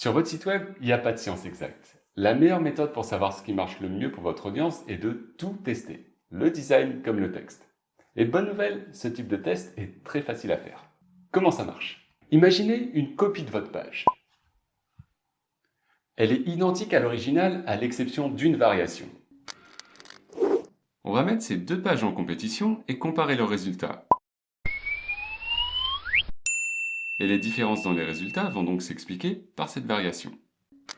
Sur votre site web, il n'y a pas de science exacte. La meilleure méthode pour savoir ce qui marche le mieux pour votre audience est de tout tester, le design comme le texte. Et bonne nouvelle, ce type de test est très facile à faire. Comment ça marche? Imaginez une copie de votre page. Elle est identique à l'original à l'exception d'une variation. On va mettre ces deux pages en compétition et comparer leurs résultats. Et les différences dans les résultats vont donc s'expliquer par cette variation.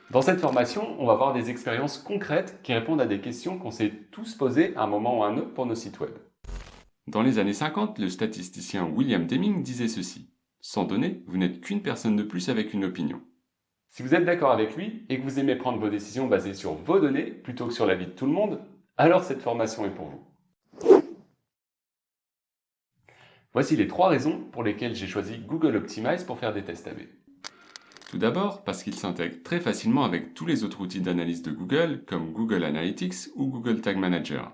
Dans cette formation, on va voir des expériences concrètes qui répondent à des questions qu'on s'est tous posées à un moment ou à un autre pour nos sites web. Dans les années 50, le statisticien William Deming disait ceci: « Sans données, vous n'êtes qu'une personne de plus avec une opinion. » Si vous êtes d'accord avec lui et que vous aimez prendre vos décisions basées sur vos données plutôt que sur l'avis de tout le monde, alors cette formation est pour vous. Voici les 3 raisons pour lesquelles j'ai choisi Google Optimize pour faire des tests AB. Tout d'abord, parce qu'il s'intègre très facilement avec tous les autres outils d'analyse de Google, comme Google Analytics ou Google Tag Manager.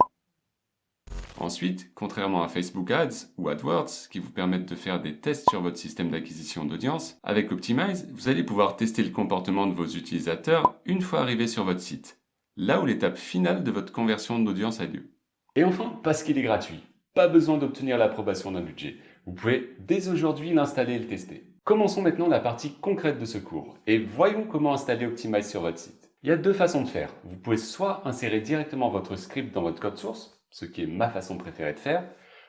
Ensuite, contrairement à Facebook Ads ou AdWords, qui vous permettent de faire des tests sur votre système d'acquisition d'audience, avec Optimize, vous allez pouvoir tester le comportement de vos utilisateurs une fois arrivés sur votre site, là où l'étape finale de votre conversion d'audience a lieu. Et enfin, parce qu'il est gratuit. Pas besoin d'obtenir l'approbation d'un budget. Vous pouvez dès aujourd'hui l'installer et le tester. Commençons maintenant la partie concrète de ce cours et voyons comment installer Optimize sur votre site. Il y a 2 façons de faire. Vous pouvez soit insérer directement votre script dans votre code source, ce qui est ma façon préférée de faire,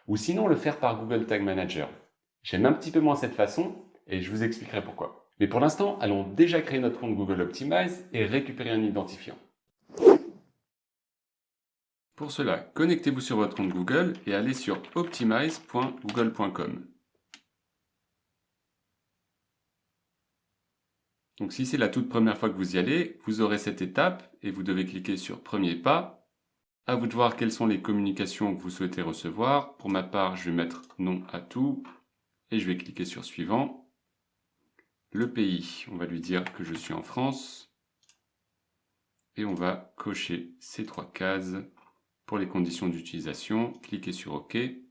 ou sinon le faire par Google Tag Manager. J'aime un petit peu moins cette façon et je vous expliquerai pourquoi. Mais pour l'instant, allons déjà créer notre compte Google Optimize et récupérer un identifiant. Pour cela, connectez-vous sur votre compte Google et allez sur optimize.google.com. Donc si c'est la toute première fois que vous y allez, vous aurez cette étape et vous devez cliquer sur Premier pas. À vous de voir quelles sont les communications que vous souhaitez recevoir. Pour ma part, je vais mettre Non à tout et je vais cliquer sur Suivant. Le pays, on va lui dire que je suis en France et on va cocher ces 3 cases. Pour les conditions d'utilisation, cliquez sur OK. Et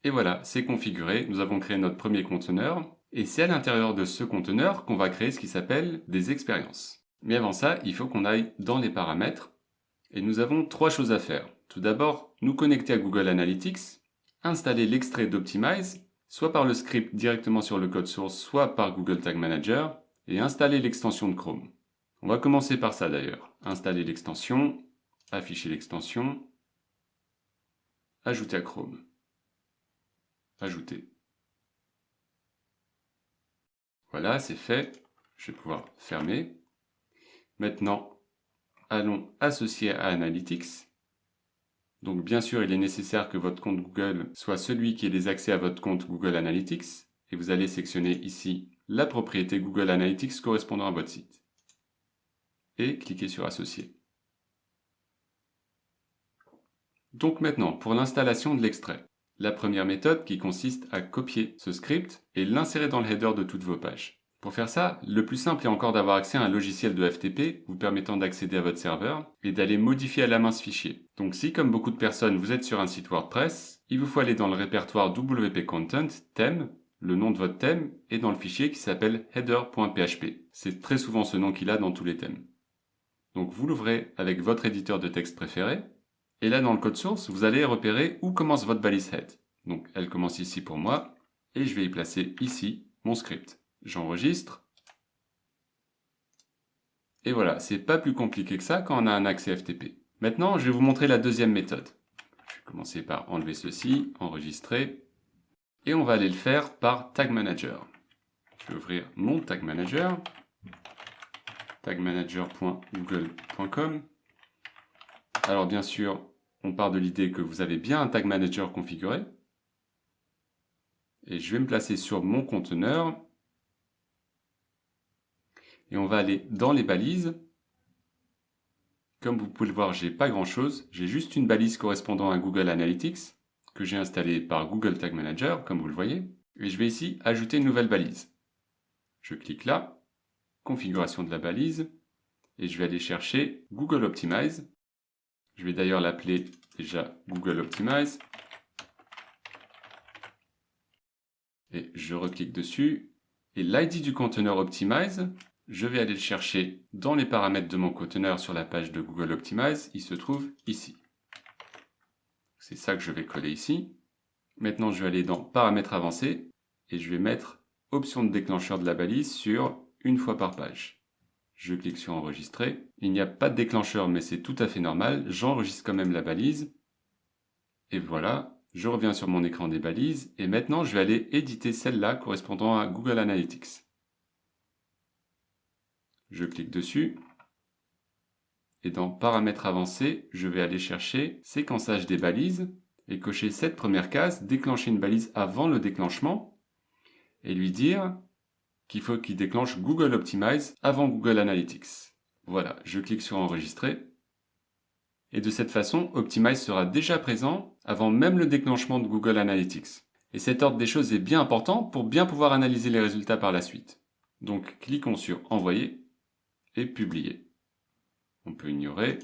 voilà, c'est configuré. Nous avons créé notre premier conteneur. Et c'est à l'intérieur de ce conteneur qu'on va créer ce qui s'appelle des expériences. Mais avant ça, il faut qu'on aille dans les paramètres. Et nous avons 3 choses à faire. Tout d'abord, nous connecter à Google Analytics, installer l'extrait d'Optimize, soit par le script directement sur le code source, soit par Google Tag Manager, et installer l'extension de Chrome. On va commencer par ça d'ailleurs. Installer l'extension, afficher l'extension, ajouter à Chrome, ajouter. Voilà, c'est fait. Je vais pouvoir fermer. Maintenant, allons associer à Analytics. Donc bien sûr, il est nécessaire que votre compte Google soit celui qui ait les accès à votre compte Google Analytics. Et vous allez sélectionner ici la propriété Google Analytics correspondant à votre site. Et cliquez sur Associer. Donc maintenant, pour l'installation de l'extrait. La première méthode qui consiste à copier ce script et l'insérer dans le header de toutes vos pages. Pour faire ça, le plus simple est encore d'avoir accès à un logiciel de FTP vous permettant d'accéder à votre serveur et d'aller modifier à la main ce fichier. Donc si, comme beaucoup de personnes, vous êtes sur un site WordPress, il vous faut aller dans le répertoire WP Content, thème, le nom de votre thème, et dans le fichier qui s'appelle header.php. C'est très souvent ce nom qu'il a dans tous les thèmes. Donc vous l'ouvrez avec votre éditeur de texte préféré, et là dans le code source, vous allez repérer où commence votre balise head. Donc elle commence ici pour moi, et je vais y placer ici mon script. J'enregistre. Et voilà, c'est pas plus compliqué que ça quand on a un accès FTP. Maintenant, je vais vous montrer la deuxième méthode. Je vais commencer par enlever ceci, enregistrer. Et on va aller le faire par Tag Manager. Je vais ouvrir mon Tag Manager. tagmanager.google.com. Alors bien sûr, on part de l'idée que vous avez bien un Tag Manager configuré. Et je vais me placer sur mon conteneur. Et on va aller dans les balises. Comme vous pouvez le voir, j'ai pas grand chose. J'ai juste une balise correspondant à Google Analytics que j'ai installée par Google Tag Manager, comme vous le voyez. Et je vais ici ajouter une nouvelle balise. Je clique là, configuration de la balise, et je vais aller chercher Google Optimize. Je vais d'ailleurs l'appeler déjà Google Optimize. Et je reclique dessus. Et l'ID du conteneur Optimize, je vais aller le chercher dans les paramètres de mon conteneur sur la page de Google Optimize. Il se trouve ici. C'est ça que je vais coller ici. Maintenant, je vais aller dans Paramètres avancés et je vais mettre Option de déclencheur de la balise sur une fois par page. Je clique sur Enregistrer. Il n'y a pas de déclencheur, mais c'est tout à fait normal. J'enregistre quand même la balise. Et voilà, je reviens sur mon écran des balises. Et maintenant, je vais aller éditer celle-là correspondant à Google Analytics. Je clique dessus. Et dans Paramètres avancés, je vais aller chercher Séquençage des balises et cocher cette première case, déclencher une balise avant le déclenchement et lui dire qu'il faut qu'il déclenche Google Optimize avant Google Analytics. Voilà, je clique sur Enregistrer. Et de cette façon, Optimize sera déjà présent avant même le déclenchement de Google Analytics. Et cet ordre des choses est bien important pour bien pouvoir analyser les résultats par la suite. Donc, cliquons sur Envoyer et Publier. On peut ignorer.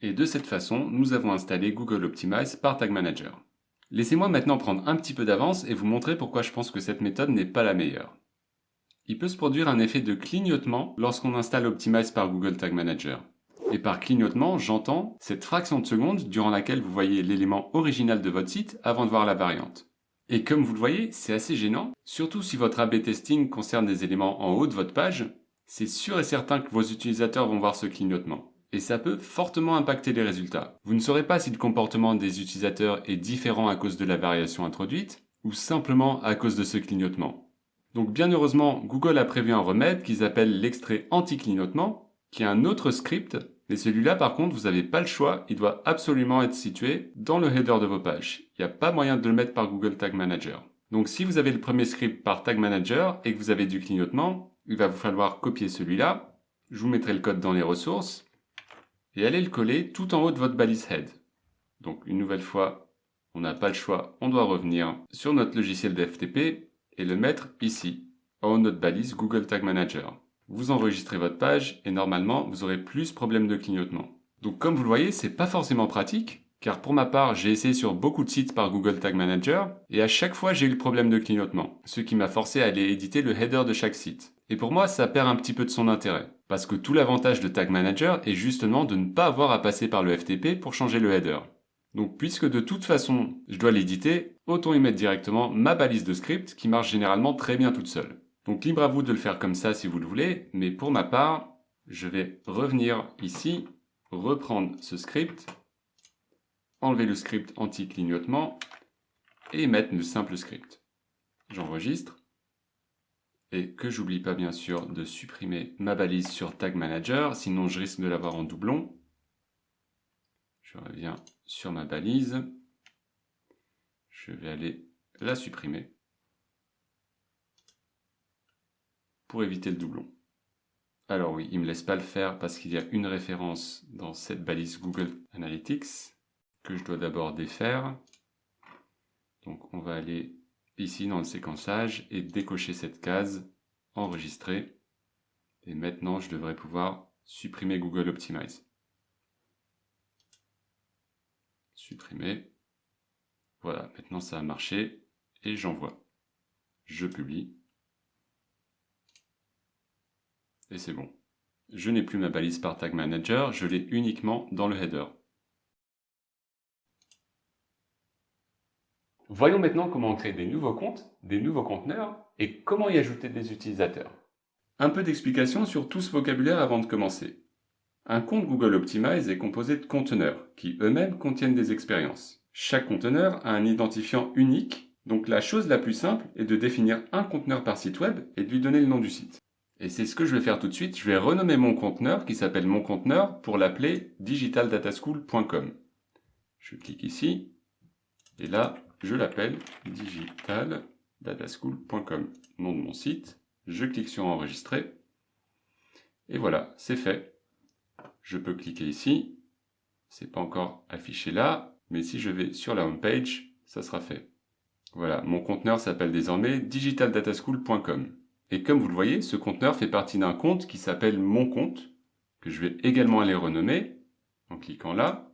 Et de cette façon, nous avons installé Google Optimize par Tag Manager. Laissez-moi maintenant prendre un petit peu d'avance et vous montrer pourquoi je pense que cette méthode n'est pas la meilleure. Il peut se produire un effet de clignotement lorsqu'on installe Optimize par Google Tag Manager. Et par clignotement, j'entends cette fraction de seconde durant laquelle vous voyez l'élément original de votre site avant de voir la variante. Et comme vous le voyez, c'est assez gênant, surtout si votre A/B testing concerne des éléments en haut de votre page, c'est sûr et certain que vos utilisateurs vont voir ce clignotement. Et ça peut fortement impacter les résultats. Vous ne saurez pas si le comportement des utilisateurs est différent à cause de la variation introduite, ou simplement à cause de ce clignotement. Donc bien heureusement, Google a prévu un remède qu'ils appellent l'extrait anti-clignotement, qui est un autre script, mais celui-là par contre, vous n'avez pas le choix, il doit absolument être situé dans le header de vos pages. Il n'y a pas moyen de le mettre par Google Tag Manager. Donc si vous avez le premier script par Tag Manager et que vous avez du clignotement, il va vous falloir copier celui-là. Je vous mettrai le code dans les ressources. Et aller le coller tout en haut de votre balise head. Donc une nouvelle fois, on n'a pas le choix, on doit revenir sur notre logiciel de FTP et le mettre ici, en haut de notre balise Google Tag Manager. Vous enregistrez votre page et normalement vous aurez plus de problème de clignotement. Donc comme vous le voyez, c'est pas forcément pratique, car pour ma part, j'ai essayé sur beaucoup de sites par Google Tag Manager et à chaque fois j'ai eu le problème de clignotement, ce qui m'a forcé à aller éditer le header de chaque site. Et pour moi, ça perd un petit peu de son intérêt. Parce que tout l'avantage de Tag Manager est justement de ne pas avoir à passer par le FTP pour changer le header. Donc puisque de toute façon, je dois l'éditer, autant y mettre directement ma balise de script qui marche généralement très bien toute seule. Donc libre à vous de le faire comme ça si vous le voulez, mais pour ma part, je vais revenir ici, reprendre ce script, enlever le script anti-clignotement et mettre le simple script. J'enregistre. Et que j'oublie pas bien sûr de supprimer ma balise sur Tag Manager, sinon je risque de l'avoir en doublon. Je reviens sur ma balise. Je vais aller la supprimer pour éviter le doublon. Alors oui, il ne me laisse pas le faire parce qu'il y a une référence dans cette balise Google Analytics que je dois d'abord défaire. Donc on va aller ici dans le séquençage et décocher cette case, enregistrer. Et maintenant, je devrais pouvoir supprimer Google Optimize. Supprimer. Voilà, maintenant ça a marché et j'envoie. Je publie. Et c'est bon. Je n'ai plus ma balise par Tag Manager, je l'ai uniquement dans le header. Voyons maintenant comment créer des nouveaux comptes, des nouveaux conteneurs et comment y ajouter des utilisateurs. Un peu d'explication sur tout ce vocabulaire avant de commencer. Un compte Google Optimize est composé de conteneurs qui eux-mêmes contiennent des expériences. Chaque conteneur a un identifiant unique, donc la chose la plus simple est de définir un conteneur par site web et de lui donner le nom du site. Et c'est ce que je vais faire tout de suite, je vais renommer mon conteneur qui s'appelle mon conteneur pour l'appeler digitaldataschool.com. Je clique ici et là je l'appelle digitaldataschool.com, nom de mon site. Je clique sur enregistrer et voilà, c'est fait. Je peux cliquer ici, c'est pas encore affiché là, mais si je vais sur la home page, ça sera fait. Voilà, mon conteneur s'appelle désormais digitaldataschool.com. Et comme vous le voyez, ce conteneur fait partie d'un compte qui s'appelle mon compte, que je vais également aller renommer en cliquant là.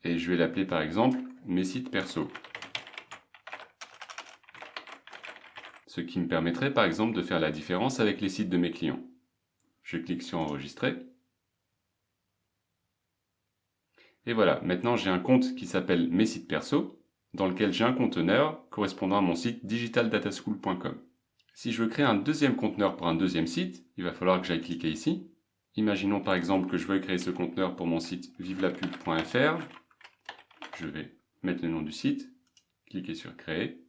Et je vais l'appeler par exemple mes sites perso. Ce qui me permettrait par exemple de faire la différence avec les sites de mes clients. Je clique sur enregistrer. Et voilà, maintenant j'ai un compte qui s'appelle mes sites perso, dans lequel j'ai un conteneur correspondant à mon site digitaldataschool.com. Si je veux créer un deuxième conteneur pour un deuxième site, il va falloir que j'aille cliquer ici. Imaginons par exemple que je veux créer ce conteneur pour mon site vivelapub.fr. Je vais mettre le nom du site, cliquer sur créer.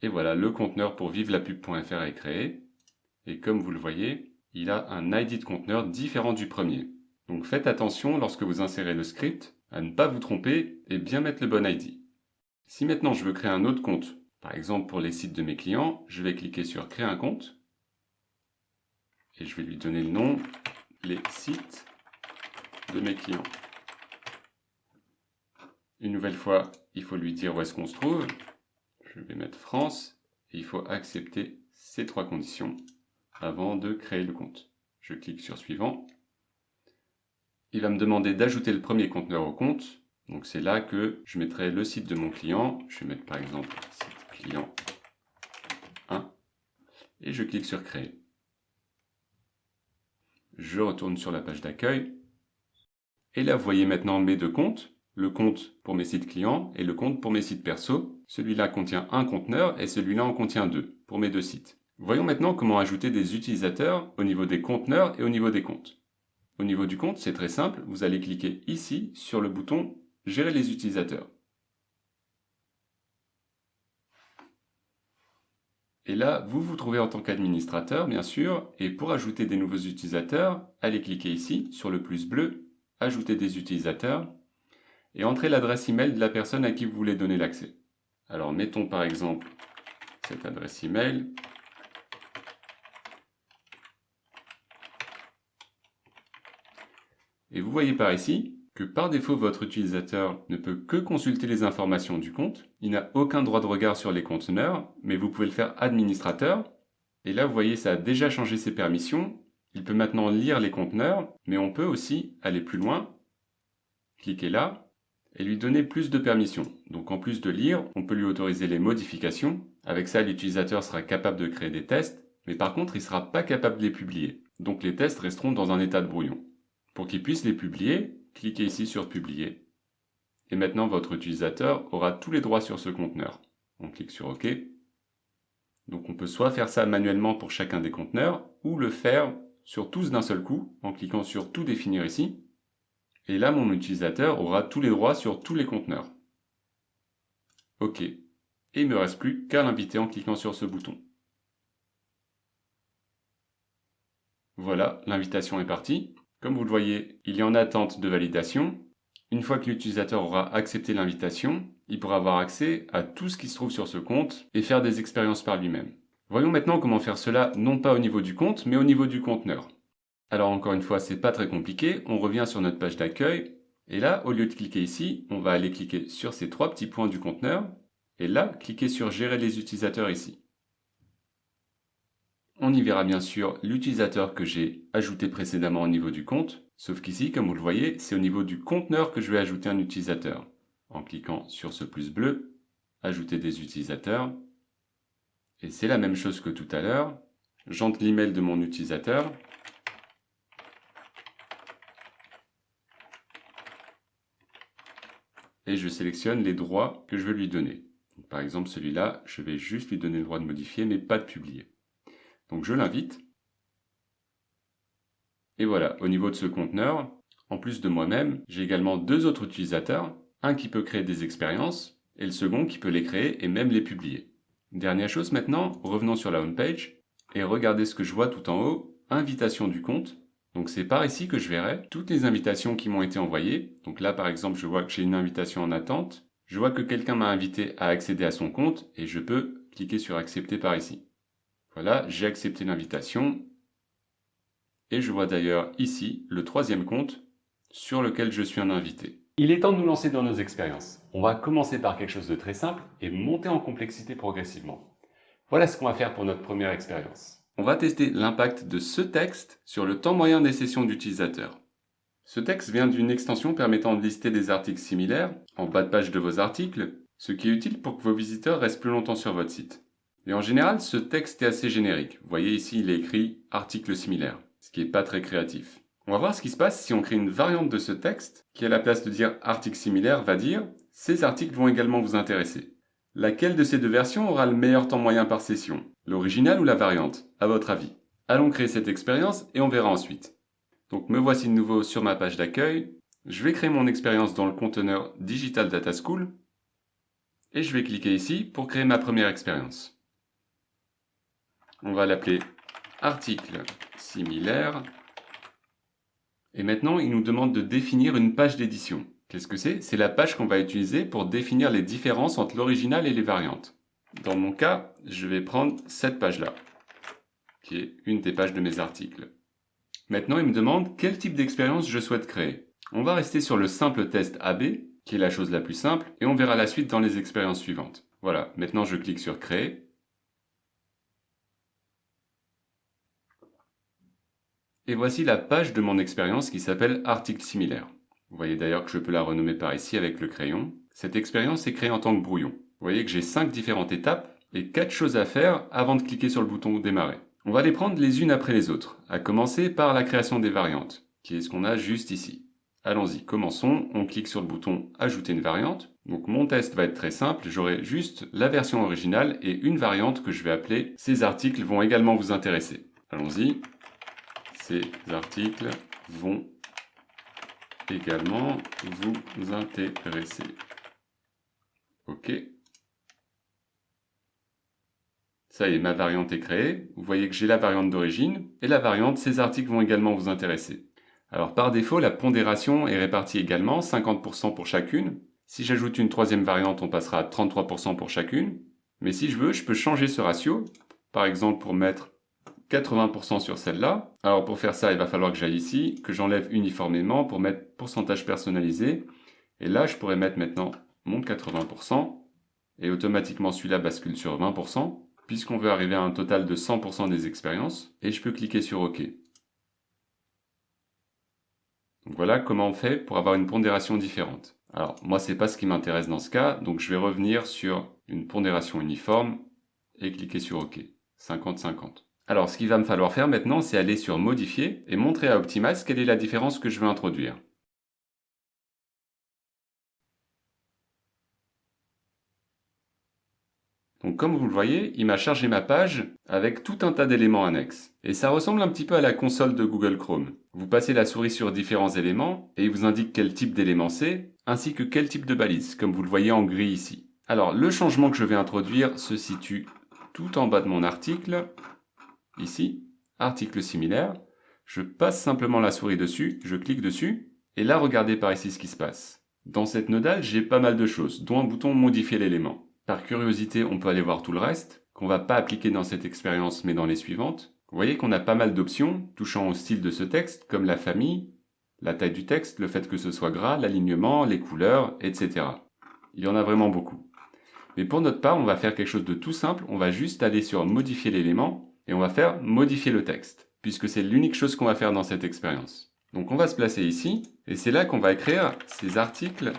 Et voilà, le conteneur pour vivelapub.fr est créé. Et comme vous le voyez, il a un ID de conteneur différent du premier. Donc faites attention lorsque vous insérez le script à ne pas vous tromper et bien mettre le bon ID. Si maintenant je veux créer un autre compte, par exemple pour les sites de mes clients, je vais cliquer sur créer un compte et je vais lui donner le nom les sites de mes clients. Une nouvelle fois, il faut lui dire où est-ce qu'on se trouve. Je vais mettre France et il faut accepter ces trois conditions avant de créer le compte. Je clique sur suivant. Il va me demander d'ajouter le premier conteneur au compte. Donc c'est là que je mettrai le site de mon client. Je vais mettre par exemple site client 1 et je clique sur créer. Je retourne sur la page d'accueil. Et là, vous voyez maintenant mes deux comptes. Le compte pour mes sites clients et le compte pour mes sites perso. Celui-là contient un conteneur et celui-là en contient deux pour mes deux sites. Voyons maintenant comment ajouter des utilisateurs au niveau des conteneurs et au niveau des comptes. Au niveau du compte, c'est très simple. Vous allez cliquer ici sur le bouton « Gérer les utilisateurs ». Et là, vous vous trouvez en tant qu'administrateur, bien sûr, et pour ajouter des nouveaux utilisateurs, allez cliquer ici sur le plus bleu « Ajouter des utilisateurs » et entrez l'adresse email de la personne à qui vous voulez donner l'accès. Alors mettons par exemple cette adresse email. Et vous voyez par ici que par défaut votre utilisateur ne peut que consulter les informations du compte. Il n'a aucun droit de regard sur les conteneurs, mais vous pouvez le faire administrateur. Et là vous voyez ça a déjà changé ses permissions. Il peut maintenant lire les conteneurs, mais on peut aussi aller plus loin. Cliquez là et lui donner plus de permissions. Donc en plus de lire, on peut lui autoriser les modifications. Avec ça, l'utilisateur sera capable de créer des tests, mais par contre, il ne sera pas capable de les publier. Donc les tests resteront dans un état de brouillon. Pour qu'il puisse les publier, cliquez ici sur Publier. Et maintenant, votre utilisateur aura tous les droits sur ce conteneur. On clique sur OK. Donc on peut soit faire ça manuellement pour chacun des conteneurs, ou le faire sur tous d'un seul coup, en cliquant sur Tout définir ici. Et là, mon utilisateur aura tous les droits sur tous les conteneurs. OK. Et il ne me reste plus qu'à l'inviter en cliquant sur ce bouton. Voilà, l'invitation est partie. Comme vous le voyez, il est en attente de validation. Une fois que l'utilisateur aura accepté l'invitation, il pourra avoir accès à tout ce qui se trouve sur ce compte et faire des expériences par lui-même. Voyons maintenant comment faire cela non pas au niveau du compte, mais au niveau du conteneur. Alors encore une fois, c'est pas très compliqué, on revient sur notre page d'accueil, et là, au lieu de cliquer ici, on va aller cliquer sur ces trois petits points du conteneur, et là, cliquer sur Gérer les utilisateurs ici. On y verra bien sûr l'utilisateur que j'ai ajouté précédemment au niveau du compte, sauf qu'ici, comme vous le voyez, c'est au niveau du conteneur que je vais ajouter un utilisateur. En cliquant sur ce plus bleu, Ajouter des utilisateurs, et c'est la même chose que tout à l'heure, j'entre l'email de mon utilisateur, et je sélectionne les droits que je veux lui donner. Donc, par exemple, celui-là, je vais juste lui donner le droit de modifier, mais pas de publier. Donc je l'invite. Et voilà, au niveau de ce conteneur, en plus de moi-même, j'ai également deux autres utilisateurs, un qui peut créer des expériences, et le second qui peut les créer et même les publier. Dernière chose maintenant, revenons sur la home page, et regardez ce que je vois tout en haut, invitation du compte. Donc c'est par ici que je verrai toutes les invitations qui m'ont été envoyées. Donc là par exemple je vois que j'ai une invitation en attente. Je vois que quelqu'un m'a invité à accéder à son compte et je peux cliquer sur accepter par ici. Voilà, j'ai accepté l'invitation. Et je vois d'ailleurs ici le troisième compte sur lequel je suis un invité. Il est temps de nous lancer dans nos expériences. On va commencer par quelque chose de très simple et monter en complexité progressivement. Voilà ce qu'on va faire pour notre première expérience. On va tester l'impact de ce texte sur le temps moyen des sessions d'utilisateurs. Ce texte vient d'une extension permettant de lister des articles similaires en bas de page de vos articles, ce qui est utile pour que vos visiteurs restent plus longtemps sur votre site. Et en général, ce texte est assez générique. Vous voyez ici, il est écrit « article similaire », ce qui n'est pas très créatif. On va voir ce qui se passe si on crée une variante de ce texte qui, à la place de dire « article similaire », va dire « ces articles vont également vous intéresser ». Laquelle de ces deux versions aura le meilleur temps moyen par session? L'original ou la variante? À votre avis? Allons créer cette expérience et on verra ensuite. Donc me voici de nouveau sur ma page d'accueil. Je vais créer mon expérience dans le conteneur Digital Data School et je vais cliquer ici pour créer ma première expérience. On va l'appeler article similaire. Et maintenant, il nous demande de définir une page d'édition. Qu'est-ce que c'est? C'est la page qu'on va utiliser pour définir les différences entre l'original et les variantes. Dans mon cas, je vais prendre cette page-là, qui est une des pages de mes articles. Maintenant, il me demande quel type d'expérience je souhaite créer. On va rester sur le simple test AB, qui est la chose la plus simple, et on verra la suite dans les expériences suivantes. Voilà, maintenant je clique sur Créer. Et voici la page de mon expérience qui s'appelle Article similaire. Vous voyez d'ailleurs que je peux la renommer par ici avec le crayon. Cette expérience est créée en tant que brouillon. Vous voyez que j'ai 5 différentes étapes et 4 choses à faire avant de cliquer sur le bouton Démarrer. On va les prendre les unes après les autres, à commencer par la création des variantes, qui est ce qu'on a juste ici. Allons-y, commençons. On clique sur le bouton Ajouter une variante. Donc mon test va être très simple, j'aurai juste la version originale et une variante que je vais appeler « Ces articles vont également vous intéresser ». Allons-y. Ces articles vont également vous intéresser. OK. Ça y est, ma variante est créée. Vous voyez que j'ai la variante d'origine et la variante « Ces articles vont également vous intéresser ». Alors par défaut, la pondération est répartie également, 50% pour chacune. Si j'ajoute une troisième variante, on passera à 33% pour chacune. Mais si je veux, je peux changer ce ratio. Par exemple, pour mettre 80% sur celle-là. Alors pour faire ça, il va falloir que j'aille ici, que j'enlève uniformément pour mettre pourcentage personnalisé. Et là, je pourrais mettre maintenant mon 80%. Et automatiquement, celui-là bascule sur 20%, puisqu'on veut arriver à un total de 100% des expériences. Et je peux cliquer sur OK. Donc voilà comment on fait pour avoir une pondération différente. Alors moi, c'est pas ce qui m'intéresse dans ce cas, donc je vais revenir sur une pondération uniforme et cliquer sur OK. 50-50. Alors, ce qu'il va me falloir faire maintenant, c'est aller sur Modifier et montrer à Optimize quelle est la différence que je veux introduire. Donc, comme vous le voyez, il m'a chargé ma page avec tout un tas d'éléments annexes. Et ça ressemble un petit peu à la console de Google Chrome. Vous passez la souris sur différents éléments et il vous indique quel type d'élément c'est, ainsi que quel type de balise, comme vous le voyez en gris ici. Alors, le changement que je vais introduire se situe tout en bas de mon article, ici. Article similaire, je passe simplement la souris dessus, je clique dessus, et là regardez par ici ce qui se passe. Dans cette nodale, j'ai pas mal de choses, dont un bouton modifier l'élément. Par curiosité, on peut aller voir tout le reste, qu'on va pas appliquer dans cette expérience mais dans les suivantes. Vous voyez qu'on a pas mal d'options touchant au style de ce texte, comme la famille, la taille du texte, le fait que ce soit gras, l'alignement, les couleurs, etc. Il y en a vraiment beaucoup. Mais pour notre part, on va faire quelque chose de tout simple, on va juste aller sur modifier l'élément, et on va faire modifier le texte, puisque c'est l'unique chose qu'on va faire dans cette expérience. Donc on va se placer ici, et c'est là qu'on va écrire « Ces articles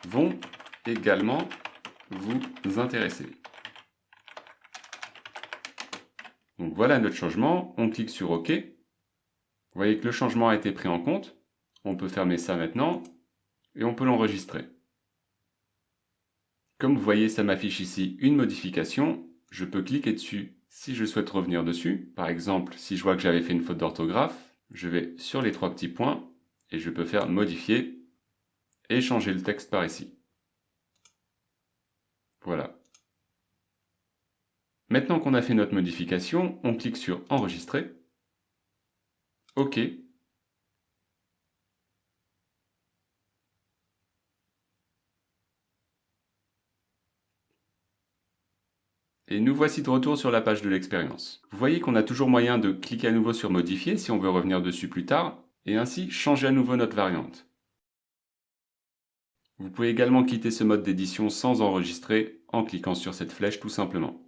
vont également vous intéresser ». Donc voilà notre changement, on clique sur OK. Vous voyez que le changement a été pris en compte. On peut fermer ça maintenant, et on peut l'enregistrer. Comme vous voyez, ça m'affiche ici une modification. Je peux cliquer dessus si je souhaite revenir dessus. Par exemple, si je vois que j'avais fait une faute d'orthographe, je vais sur les 3 petits points et je peux faire modifier et changer le texte par ici. Voilà. Maintenant qu'on a fait notre modification, on clique sur enregistrer. OK. Et nous voici de retour sur la page de l'expérience. Vous voyez qu'on a toujours moyen de cliquer à nouveau sur modifier si on veut revenir dessus plus tard, et ainsi changer à nouveau notre variante. Vous pouvez également quitter ce mode d'édition sans enregistrer en cliquant sur cette flèche tout simplement.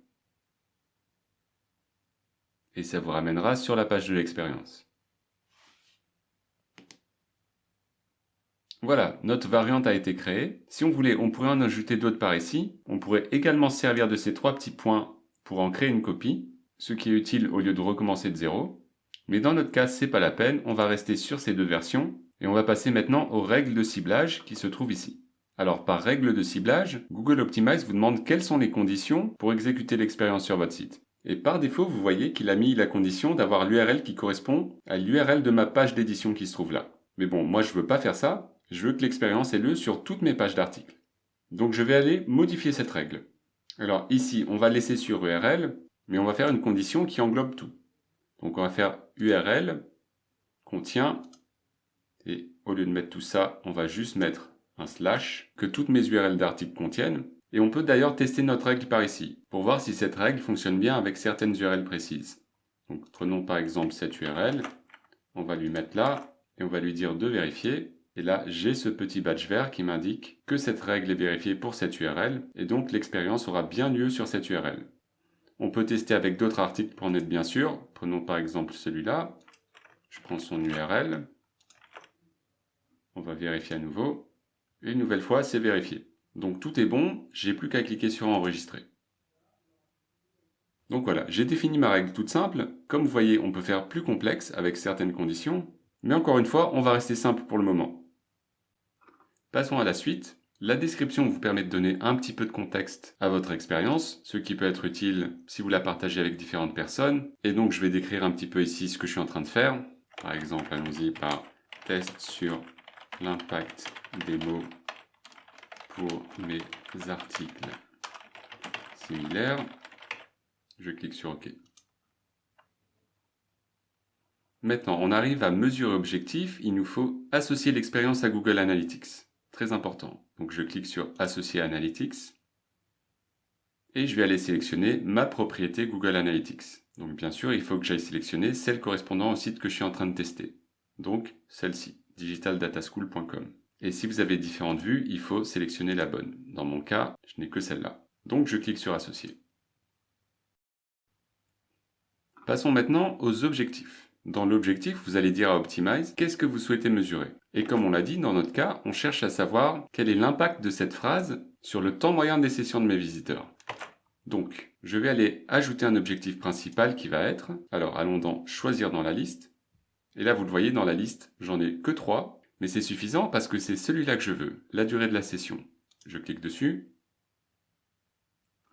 Et ça vous ramènera sur la page de l'expérience. Voilà, notre variante a été créée. Si on voulait, on pourrait en ajouter d'autres par ici. On pourrait également se servir de ces 3 petits points pour en créer une copie, ce qui est utile au lieu de recommencer de zéro. Mais dans notre cas, c'est pas la peine, on va rester sur ces 2 versions, et on va passer maintenant aux règles de ciblage qui se trouvent ici. Alors par règle de ciblage, Google Optimize vous demande quelles sont les conditions pour exécuter l'expérience sur votre site. Et par défaut, vous voyez qu'il a mis la condition d'avoir l'URL qui correspond à l'URL de ma page d'édition qui se trouve là. Mais bon, moi je veux pas faire ça, je veux que l'expérience ait lieu sur toutes mes pages d'articles. Donc je vais aller modifier cette règle. Alors ici, on va laisser sur URL, mais on va faire une condition qui englobe tout. Donc on va faire URL contient, et au lieu de mettre tout ça, on va juste mettre un slash que toutes mes URL d'articles contiennent. Et on peut d'ailleurs tester notre règle par ici, pour voir si cette règle fonctionne bien avec certaines URL précises. Donc prenons par exemple cette URL, on va lui mettre là, et on va lui dire de vérifier. Et là, j'ai ce petit badge vert qui m'indique que cette règle est vérifiée pour cette URL, et donc l'expérience aura bien lieu sur cette URL. On peut tester avec d'autres articles pour en être bien sûr. Prenons par exemple celui-là. Je prends son URL. On va vérifier à nouveau. Et une nouvelle fois, c'est vérifié. Donc tout est bon, j'ai plus qu'à cliquer sur enregistrer. Donc voilà, j'ai défini ma règle toute simple. Comme vous voyez, on peut faire plus complexe avec certaines conditions. Mais encore une fois, on va rester simple pour le moment. Passons à la suite. La description vous permet de donner un petit peu de contexte à votre expérience, ce qui peut être utile si vous la partagez avec différentes personnes. Et donc je vais décrire un petit peu ici ce que je suis en train de faire. Par exemple, allons-y par test sur l'impact des mots pour mes articles similaires. Je clique sur OK. Maintenant, on arrive à mesurer objectif. Il nous faut associer l'expérience à Google Analytics. Très important. Donc je clique sur Associer Analytics. Et je vais aller sélectionner ma propriété Google Analytics. Donc bien sûr, il faut que j'aille sélectionner celle correspondant au site que je suis en train de tester. Donc celle-ci, digitaldataschool.com. Et si vous avez différentes vues, il faut sélectionner la bonne. Dans mon cas, je n'ai que celle-là. Donc je clique sur Associer. Passons maintenant aux objectifs. Dans l'objectif, vous allez dire à Optimize qu'est-ce que vous souhaitez mesurer. Et comme on l'a dit, dans notre cas, on cherche à savoir quel est l'impact de cette phrase sur le temps moyen des sessions de mes visiteurs. Donc, je vais aller ajouter un objectif principal qui va être, alors allons dans Choisir dans la liste. Et là, vous le voyez, dans la liste, j'en ai que 3, mais c'est suffisant parce que c'est celui-là que je veux, la durée de la session. Je clique dessus.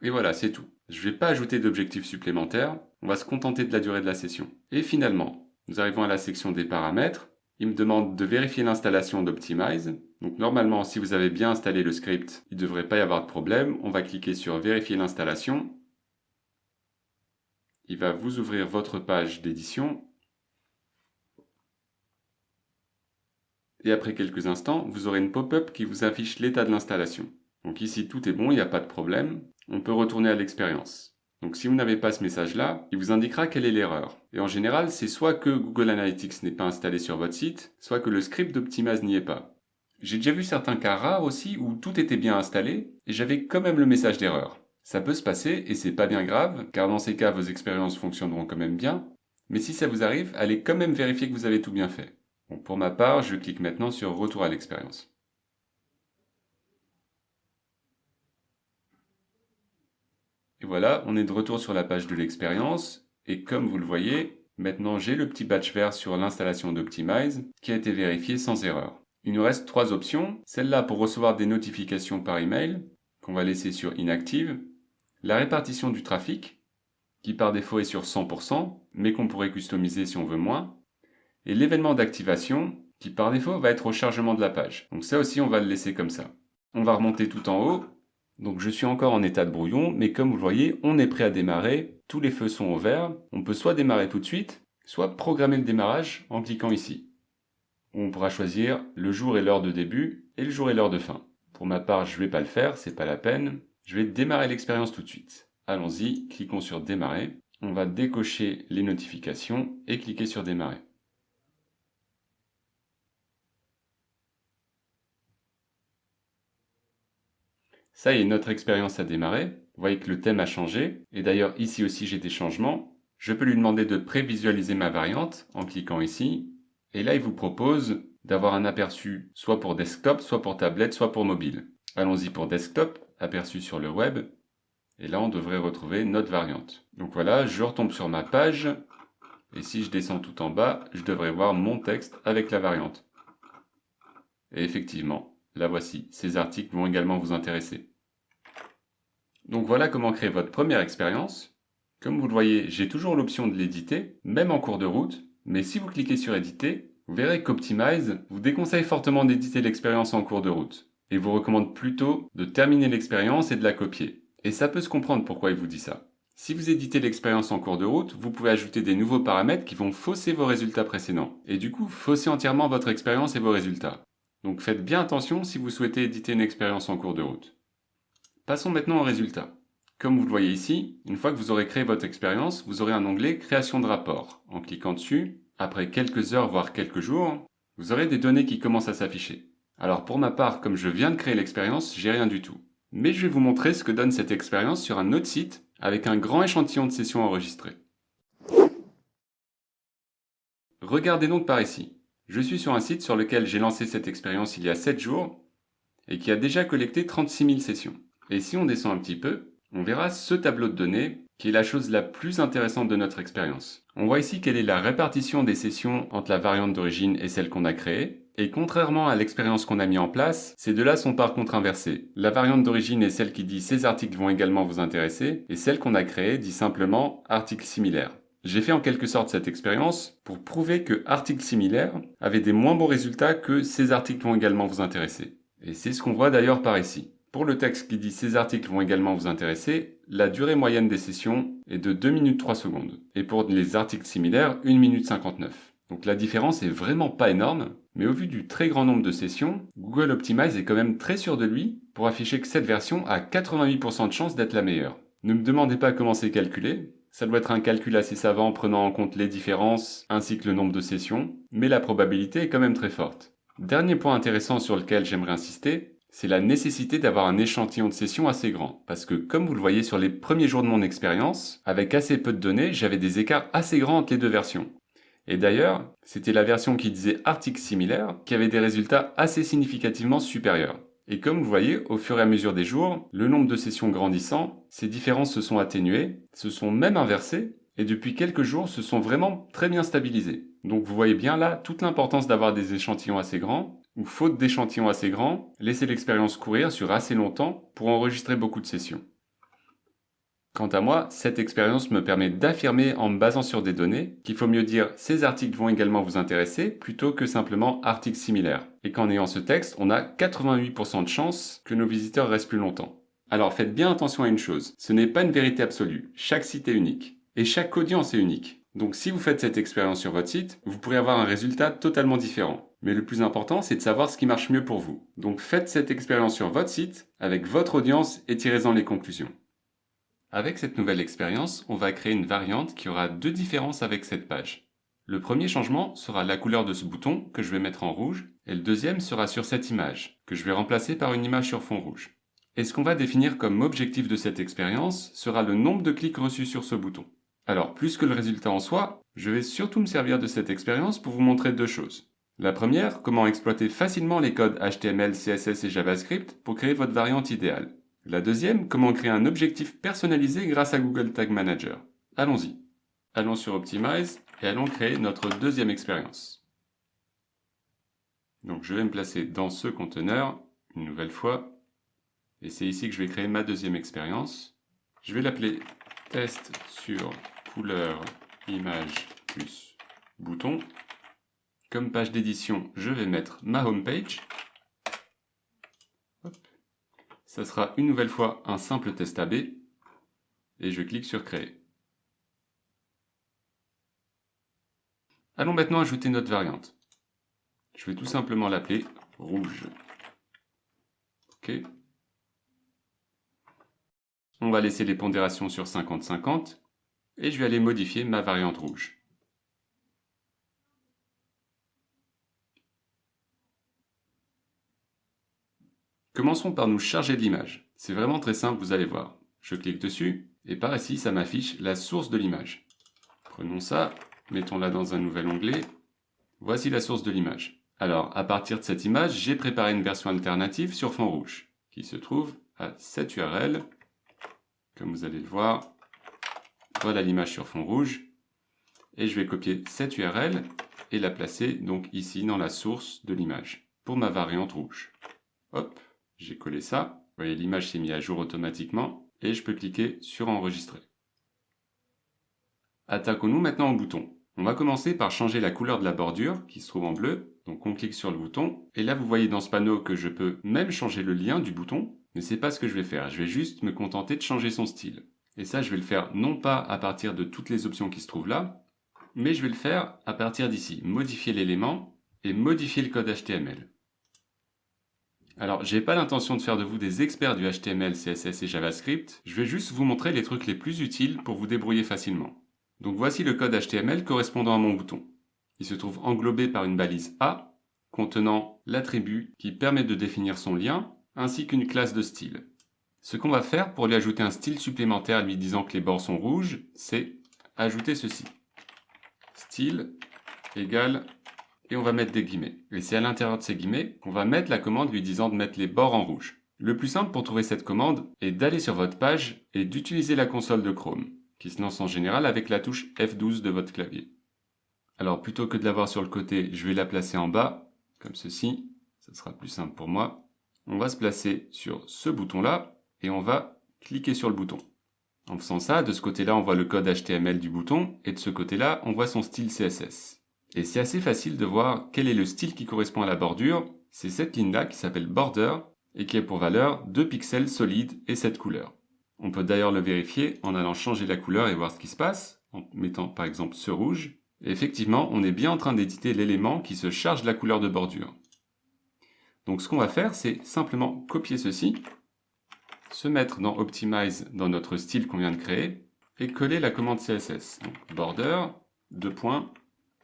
Et voilà, c'est tout. Je ne vais pas ajouter d'objectifs supplémentaires, on va se contenter de la durée de la session. Et finalement, nous arrivons à la section des paramètres. Il me demande de vérifier l'installation d'Optimize. Donc normalement, si vous avez bien installé le script, il ne devrait pas y avoir de problème. On va cliquer sur Vérifier l'installation. Il va vous ouvrir votre page d'édition. Et après quelques instants, vous aurez une pop-up qui vous affiche l'état de l'installation. Donc ici, tout est bon, il n'y a pas de problème. On peut retourner à l'expérience. Donc si vous n'avez pas ce message-là, il vous indiquera quelle est l'erreur. Et en général, c'est soit que Google Analytics n'est pas installé sur votre site, soit que le script d'Optimize n'y est pas. J'ai déjà vu certains cas rares aussi où tout était bien installé et j'avais quand même le message d'erreur. Ça peut se passer et c'est pas bien grave, car dans ces cas, vos expériences fonctionneront quand même bien. Mais si ça vous arrive, allez quand même vérifier que vous avez tout bien fait. Bon, pour ma part, je clique maintenant sur Retour à l'expérience. Et voilà, on est de retour sur la page de l'expérience, et comme vous le voyez, maintenant j'ai le petit badge vert sur l'installation d'Optimize qui a été vérifié sans erreur. Il nous reste 3 options, celle-là pour recevoir des notifications par email, qu'on va laisser sur Inactive, la répartition du trafic, qui par défaut est sur 100%, mais qu'on pourrait customiser si on veut moins, et l'événement d'activation, qui par défaut va être au chargement de la page. Donc ça aussi on va le laisser comme ça. On va remonter tout en haut. Donc je suis encore en état de brouillon, mais comme vous le voyez, on est prêt à démarrer, tous les feux sont au vert, on peut soit démarrer tout de suite, soit programmer le démarrage en cliquant ici. On pourra choisir le jour et l'heure de début, et le jour et l'heure de fin. Pour ma part, je ne vais pas le faire, c'est pas la peine. Je vais démarrer l'expérience tout de suite. Allons-y, cliquons sur démarrer. On va décocher les notifications et cliquer sur démarrer. Ça y est, notre expérience a démarré. Vous voyez que le thème a changé. Et d'ailleurs, ici aussi, j'ai des changements. Je peux lui demander de prévisualiser ma variante en cliquant ici. Et là, il vous propose d'avoir un aperçu soit pour desktop, soit pour tablette, soit pour mobile. Allons-y pour desktop, aperçu sur le web, et là on devrait retrouver notre variante. Donc voilà, je retombe sur ma page, et si je descends tout en bas, je devrais voir mon texte avec la variante. Et effectivement, la voici, ces articles vont également vous intéresser. Donc voilà comment créer votre première expérience. Comme vous le voyez, j'ai toujours l'option de l'éditer, même en cours de route, mais si vous cliquez sur éditer, vous verrez qu'Optimize vous déconseille fortement d'éditer l'expérience en cours de route, et vous recommande plutôt de terminer l'expérience et de la copier. Et ça peut se comprendre pourquoi il vous dit ça. Si vous éditez l'expérience en cours de route, vous pouvez ajouter des nouveaux paramètres qui vont fausser vos résultats précédents, et du coup fausser entièrement votre expérience et vos résultats. Donc faites bien attention si vous souhaitez éditer une expérience en cours de route. Passons maintenant aux résultats. Comme vous le voyez ici, une fois que vous aurez créé votre expérience, vous aurez un onglet Création de rapport. En cliquant dessus, après quelques heures voire quelques jours, vous aurez des données qui commencent à s'afficher. Alors pour ma part, comme je viens de créer l'expérience, j'ai rien du tout. Mais je vais vous montrer ce que donne cette expérience sur un autre site avec un grand échantillon de sessions enregistrées. Regardez donc par ici. Je suis sur un site sur lequel j'ai lancé cette expérience il y a 7 jours et qui a déjà collecté 36 000 sessions. Et si on descend un petit peu, on verra ce tableau de données qui est la chose la plus intéressante de notre expérience. On voit ici quelle est la répartition des sessions entre la variante d'origine et celle qu'on a créée. Et contrairement à l'expérience qu'on a mis en place, ces deux-là sont par contre inversés. La variante d'origine est celle qui dit « ces articles vont également vous intéresser » et celle qu'on a créée dit simplement « articles similaires ». J'ai fait en quelque sorte cette expérience pour prouver que articles similaires avaient des moins bons résultats que « ces articles vont également vous intéresser ». Et c'est ce qu'on voit d'ailleurs par ici. Pour le texte qui dit « ces articles vont également vous intéresser », la durée moyenne des sessions est de 2 minutes 3 secondes. Et pour les articles similaires, 1 minute 59. Donc la différence est vraiment pas énorme, mais au vu du très grand nombre de sessions, Google Optimize est quand même très sûr de lui pour afficher que cette version a 88% de chance d'être la meilleure. Ne me demandez pas comment c'est calculé, ça doit être un calcul assez savant prenant en compte les différences ainsi que le nombre de sessions, mais la probabilité est quand même très forte. Dernier point intéressant sur lequel j'aimerais insister, c'est la nécessité d'avoir un échantillon de sessions assez grand. Parce que comme vous le voyez sur les premiers jours de mon expérience, avec assez peu de données, j'avais des écarts assez grands entre les deux versions. Et d'ailleurs, c'était la version qui disait articles similaires qui avait des résultats assez significativement supérieurs. Et comme vous voyez, au fur et à mesure des jours, le nombre de sessions grandissant, ces différences se sont atténuées, se sont même inversées, et depuis quelques jours se sont vraiment très bien stabilisées. Donc vous voyez bien là toute l'importance d'avoir des échantillons assez grands, ou faute d'échantillons assez grands, laisser l'expérience courir sur assez longtemps pour enregistrer beaucoup de sessions. Quant à moi, cette expérience me permet d'affirmer en me basant sur des données qu'il faut mieux dire « ces articles vont également vous intéresser » plutôt que simplement « articles similaires ». Et qu'en ayant ce texte, on a 88% de chances que nos visiteurs restent plus longtemps. Alors faites bien attention à une chose, ce n'est pas une vérité absolue, chaque site est unique. Et chaque audience est unique. Donc si vous faites cette expérience sur votre site, vous pourrez avoir un résultat totalement différent. Mais le plus important, c'est de savoir ce qui marche mieux pour vous. Donc faites cette expérience sur votre site, avec votre audience et tirez-en les conclusions. Avec cette nouvelle expérience, on va créer une variante qui aura deux différences avec cette page. Le premier changement sera la couleur de ce bouton, que je vais mettre en rouge, et le deuxième sera sur cette image, que je vais remplacer par une image sur fond rouge. Et ce qu'on va définir comme objectif de cette expérience sera le nombre de clics reçus sur ce bouton. Alors, plus que le résultat en soi, je vais surtout me servir de cette expérience pour vous montrer deux choses. La première, comment exploiter facilement les codes HTML, CSS et JavaScript pour créer votre variante idéale. La deuxième, comment créer un objectif personnalisé grâce à Google Tag Manager. Allons-y. Allons sur Optimize et allons créer notre deuxième expérience. Donc je vais me placer dans ce conteneur, une nouvelle fois, et c'est ici que je vais créer ma deuxième expérience. Je vais l'appeler test sur couleur image plus bouton. Comme page d'édition, je vais mettre ma homepage. Ça sera une nouvelle fois un simple test AB et je clique sur créer. Allons maintenant ajouter notre variante. Je vais tout simplement l'appeler rouge. OK. On va laisser les pondérations sur 50-50 et je vais aller modifier ma variante rouge. Commençons par nous charger de l'image. C'est vraiment très simple, vous allez voir. Je clique dessus et par ici, ça m'affiche la source de l'image. Prenons ça, mettons-la dans un nouvel onglet. Voici la source de l'image. Alors, à partir de cette image, j'ai préparé une version alternative sur fond rouge, qui se trouve à cette URL. Comme vous allez le voir, voilà l'image sur fond rouge. Et je vais copier cette URL et la placer donc ici dans la source de l'image, pour ma variante rouge. Hop, j'ai collé ça. Vous voyez, l'image s'est mise à jour automatiquement, et je peux cliquer sur Enregistrer. Attaquons-nous maintenant au bouton. On va commencer par changer la couleur de la bordure, qui se trouve en bleu. Donc on clique sur le bouton, et là vous voyez dans ce panneau que je peux même changer le lien du bouton, mais c'est pas ce que je vais faire. Je vais juste me contenter de changer son style. Et ça, je vais le faire non pas à partir de toutes les options qui se trouvent là, mais je vais le faire à partir d'ici. Modifier l'élément et modifier le code HTML. Alors, j'ai pas l'intention de faire de vous des experts du HTML, CSS et JavaScript, je vais juste vous montrer les trucs les plus utiles pour vous débrouiller facilement. Donc voici le code HTML correspondant à mon bouton. Il se trouve englobé par une balise A, contenant l'attribut qui permet de définir son lien, ainsi qu'une classe de style. Ce qu'on va faire pour lui ajouter un style supplémentaire lui disant que les bords sont rouges, c'est ajouter ceci. Style égale, et on va mettre des guillemets. Et c'est à l'intérieur de ces guillemets qu'on va mettre la commande lui disant de mettre les bords en rouge. Le plus simple pour trouver cette commande est d'aller sur votre page et d'utiliser la console de Chrome, qui se lance en général avec la touche F12 de votre clavier. Alors plutôt que de l'avoir sur le côté, je vais la placer en bas, comme ceci, ça sera plus simple pour moi. On va se placer sur ce bouton-là, et on va cliquer sur le bouton. En faisant ça, de ce côté-là, on voit le code HTML du bouton, et de ce côté-là, on voit son style CSS. Et c'est assez facile de voir quel est le style qui correspond à la bordure. C'est cette ligne-là qui s'appelle Border, et qui a pour valeur 2 pixels solides et cette couleur. On peut d'ailleurs le vérifier en allant changer la couleur et voir ce qui se passe, en mettant par exemple ce rouge. Et effectivement, on est bien en train d'éditer l'élément qui se charge de la couleur de bordure. Donc ce qu'on va faire, c'est simplement copier ceci, se mettre dans Optimize dans notre style qu'on vient de créer, et coller la commande CSS. Donc border, 2 points,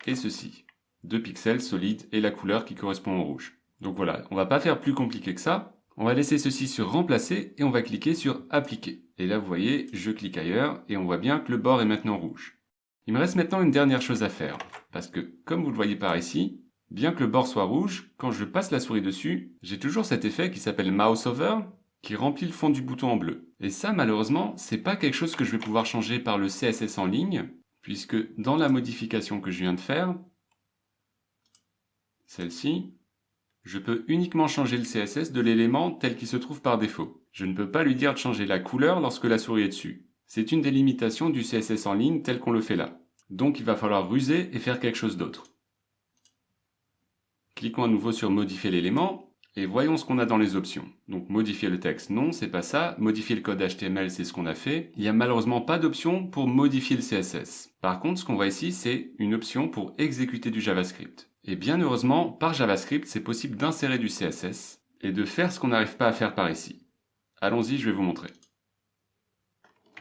et ceci. 2 pixels solides et la couleur qui correspond au rouge. Donc voilà, on va pas faire plus compliqué que ça. On va laisser ceci sur remplacer et on va cliquer sur appliquer. Et là vous voyez, je clique ailleurs et on voit bien que le bord est maintenant rouge. Il me reste maintenant une dernière chose à faire. Parce que, comme vous le voyez par ici, bien que le bord soit rouge, quand je passe la souris dessus, j'ai toujours cet effet qui s'appelle Mouse Over, qui remplit le fond du bouton en bleu. Et ça, malheureusement, c'est pas quelque chose que je vais pouvoir changer par le CSS en ligne, puisque dans la modification que je viens de faire, celle-ci, je peux uniquement changer le CSS de l'élément tel qu'il se trouve par défaut. Je ne peux pas lui dire de changer la couleur lorsque la souris est dessus. C'est une des limitations du CSS en ligne tel qu'on le fait là. Donc il va falloir ruser et faire quelque chose d'autre. Cliquons à nouveau sur modifier l'élément et voyons ce qu'on a dans les options. Donc modifier le texte, non, c'est pas ça. Modifier le code HTML, c'est ce qu'on a fait. Il n'y a malheureusement pas d'option pour modifier le CSS. Par contre, ce qu'on voit ici, c'est une option pour exécuter du JavaScript. Et bien heureusement, par JavaScript, c'est possible d'insérer du CSS et de faire ce qu'on n'arrive pas à faire par ici. Allons-y, je vais vous montrer.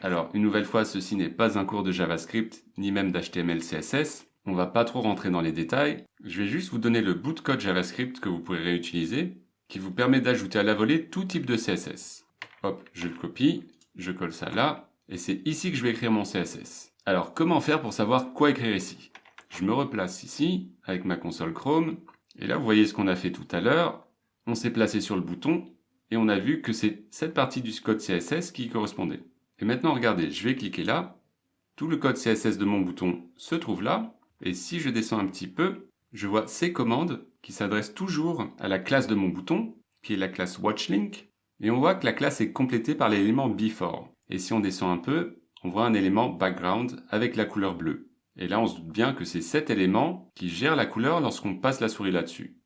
Alors, une nouvelle fois, ceci n'est pas un cours de JavaScript, ni même d'HTML, CSS. On va pas trop rentrer dans les détails. Je vais juste vous donner le bout de code JavaScript que vous pourrez réutiliser, qui vous permet d'ajouter à la volée tout type de CSS. Hop, je le copie, je colle ça là, et c'est ici que je vais écrire mon CSS. Alors, comment faire pour savoir quoi écrire ici? Je me replace ici, avec ma console Chrome, et là vous voyez ce qu'on a fait tout à l'heure. On s'est placé sur le bouton, et on a vu que c'est cette partie du code CSS qui y correspondait. Et maintenant regardez, je vais cliquer là, tout le code CSS de mon bouton se trouve là, et si je descends un petit peu, je vois ces commandes qui s'adressent toujours à la classe de mon bouton, qui est la classe WatchLink, et on voit que la classe est complétée par l'élément Before. Et si on descend un peu, on voit un élément Background avec la couleur bleue. Et là on se doute bien que c'est cet élément qui gère la couleur lorsqu'on passe la souris là-dessus.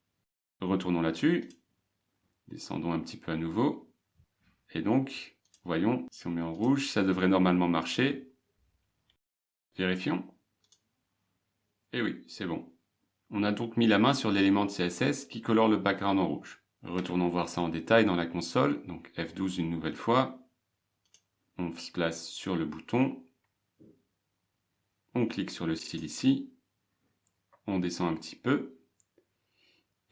Retournons là-dessus, descendons un petit peu à nouveau, et donc, voyons, si on met en rouge, ça devrait normalement marcher. Vérifions. Et oui, c'est bon. On a donc mis la main sur l'élément de CSS qui colore le background en rouge. Retournons voir ça en détail dans la console, donc F12 une nouvelle fois. On se place sur le bouton. On clique sur le style ici. On descend un petit peu.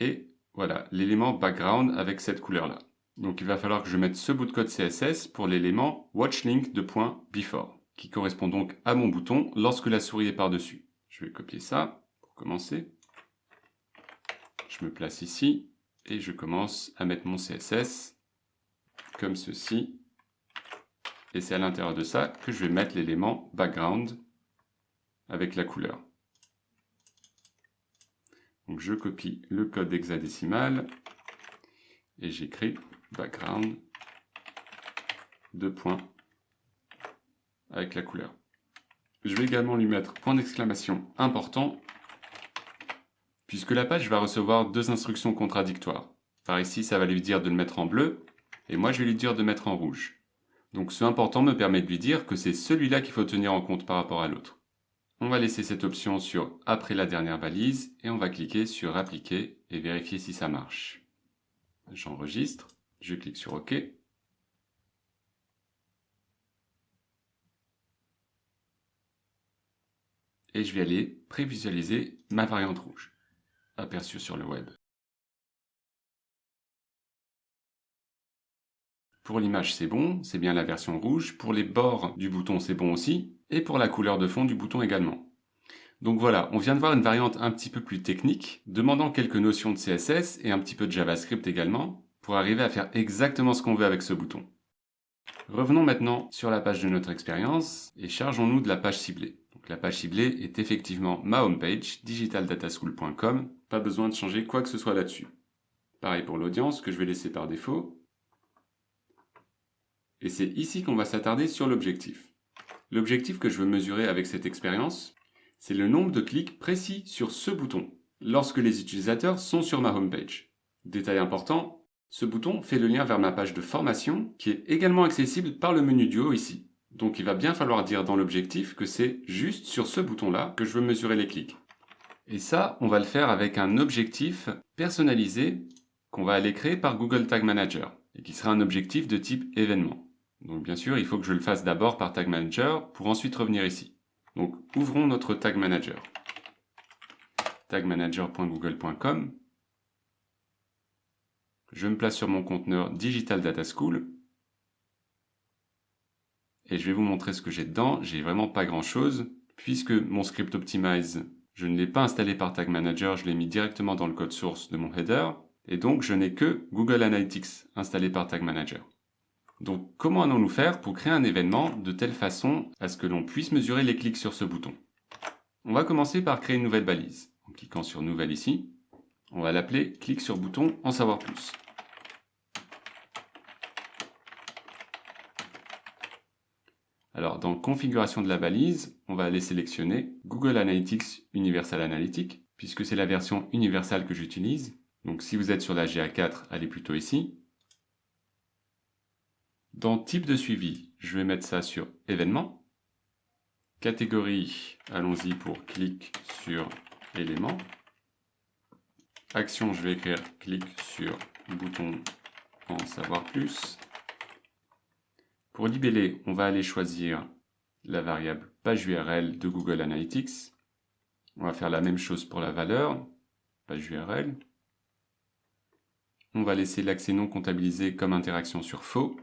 Et voilà, l'élément background avec cette couleur-là. Donc il va falloir que je mette ce bout de code CSS pour l'élément WatchLink.Before, qui correspond donc à mon bouton lorsque la souris est par-dessus. Je vais copier ça pour commencer. Je me place ici et je commence à mettre mon CSS comme ceci. Et c'est à l'intérieur de ça que je vais mettre l'élément background avec la couleur. Donc je copie le code hexadécimal et j'écris background, deux points, avec la couleur. Je vais également lui mettre point d'exclamation important, puisque la page va recevoir deux instructions contradictoires. Par ici, ça va lui dire de le mettre en bleu, et moi je vais lui dire de mettre en rouge. Donc ce important me permet de lui dire que c'est celui-là qu'il faut tenir en compte par rapport à l'autre. On va laisser cette option sur après la dernière balise, et on va cliquer sur appliquer et vérifier si ça marche. J'enregistre, je clique sur OK. Et je vais aller prévisualiser ma variante rouge, aperçue sur le web. Pour l'image, c'est bon, c'est bien la version rouge. Pour les bords du bouton, c'est bon aussi. Et pour la couleur de fond du bouton également. Donc voilà, on vient de voir une variante un petit peu plus technique, demandant quelques notions de CSS et un petit peu de JavaScript également, pour arriver à faire exactement ce qu'on veut avec ce bouton. Revenons maintenant sur la page de notre expérience et chargeons-nous de la page ciblée. Donc la page ciblée est effectivement ma homepage, digitaldataschool.com, pas besoin de changer quoi que ce soit là-dessus. Pareil pour l'audience que je vais laisser par défaut. Et c'est ici qu'on va s'attarder sur l'objectif. L'objectif que je veux mesurer avec cette expérience, c'est le nombre de clics précis sur ce bouton, lorsque les utilisateurs sont sur ma homepage. Détail important, ce bouton fait le lien vers ma page de formation, qui est également accessible par le menu du haut ici. Donc il va bien falloir dire dans l'objectif que c'est juste sur ce bouton-là que je veux mesurer les clics. Et ça, on va le faire avec un objectif personnalisé qu'on va aller créer par Google Tag Manager, et qui sera un objectif de type événement. Donc bien sûr, il faut que je le fasse d'abord par Tag Manager pour ensuite revenir ici. Donc ouvrons notre Tag Manager. tagmanager.google.com. Je me place sur mon conteneur Digital Data School. Et je vais vous montrer ce que j'ai dedans. J'ai vraiment pas grand chose. Puisque mon script Optimize, je ne l'ai pas installé par Tag Manager, je l'ai mis directement dans le code source de mon header. Et donc je n'ai que Google Analytics installé par Tag Manager. Donc comment allons-nous faire pour créer un événement de telle façon à ce que l'on puisse mesurer les clics sur ce bouton? On va commencer par créer une nouvelle balise. En cliquant sur Nouvelle ici, on va l'appeler Clique sur bouton en savoir plus. Alors dans Configuration de la balise, on va aller sélectionner Google Analytics Universal Analytics, puisque c'est la version universelle que j'utilise. Donc si vous êtes sur la GA4, allez plutôt ici. Dans Type de suivi, je vais mettre ça sur Événements. Catégorie, allons-y pour Clic sur élément. Action, je vais écrire Clic sur bouton en savoir plus. Pour libeller, on va aller choisir la variable page URL de Google Analytics. On va faire la même chose pour la valeur, page URL. On va laisser l'accès non comptabilisé comme interaction sur faux.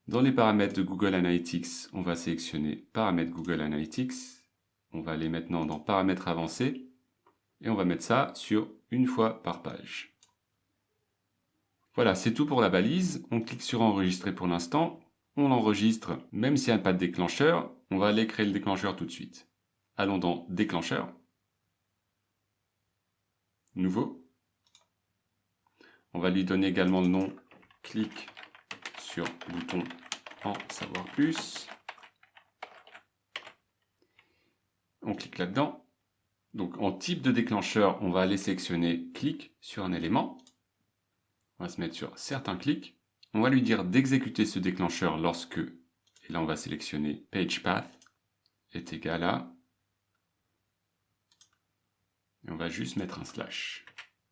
Dans les paramètres de Google Analytics, on va sélectionner Paramètres Google Analytics. On va aller maintenant dans Paramètres avancés. Et on va mettre ça sur une fois par page. Voilà, c'est tout pour la balise. On clique sur Enregistrer pour l'instant. On l'enregistre, même s'il n'y a pas de déclencheur. On va aller créer le déclencheur tout de suite. Allons dans Déclencheur. Nouveau. On va lui donner également le nom Clic sur bouton en savoir plus. On clique là-dedans. Donc en type de déclencheur, on va aller sélectionner clic sur un élément. On va se mettre sur certains clics. On va lui dire d'exécuter ce déclencheur lorsque, et là on va sélectionner page path est égal à, et on va juste mettre un slash,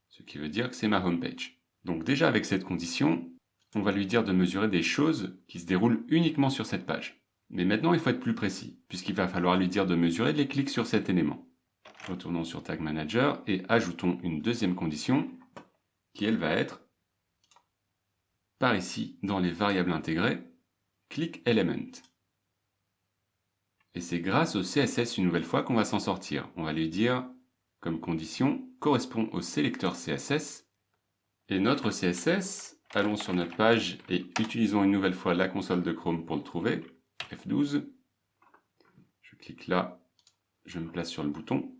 ce qui veut dire que c'est ma home page. Donc déjà avec cette condition, on va lui dire de mesurer des choses qui se déroulent uniquement sur cette page. Mais maintenant, il faut être plus précis, puisqu'il va falloir lui dire de mesurer les clics sur cet élément. Retournons sur Tag Manager et ajoutons une deuxième condition, qui elle va être, par ici, dans les variables intégrées, Click Element. Et c'est grâce au CSS une nouvelle fois qu'on va s'en sortir. On va lui dire comme condition correspond au sélecteur CSS. Et notre CSS, allons sur notre page et utilisons une nouvelle fois la console de Chrome pour le trouver. F12. Je clique là, je me place sur le bouton.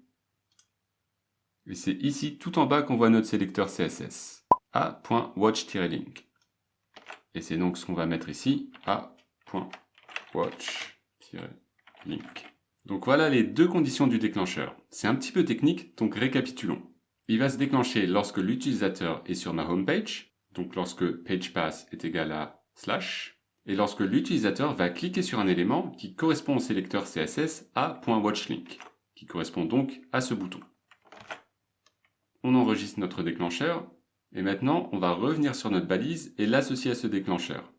Et c'est ici tout en bas qu'on voit notre sélecteur CSS. A.watch-link. Et c'est donc ce qu'on va mettre ici, A.watch-link. Donc voilà les deux conditions du déclencheur. C'est un petit peu technique, donc récapitulons. Il va se déclencher lorsque l'utilisateur est sur ma homepage, donc lorsque pagePath est égal à /, et lorsque l'utilisateur va cliquer sur un élément qui correspond au sélecteur CSS A.watch-link, qui correspond donc à ce bouton. On enregistre notre déclencheur, et maintenant on va revenir sur notre balise et l'associer à ce déclencheur.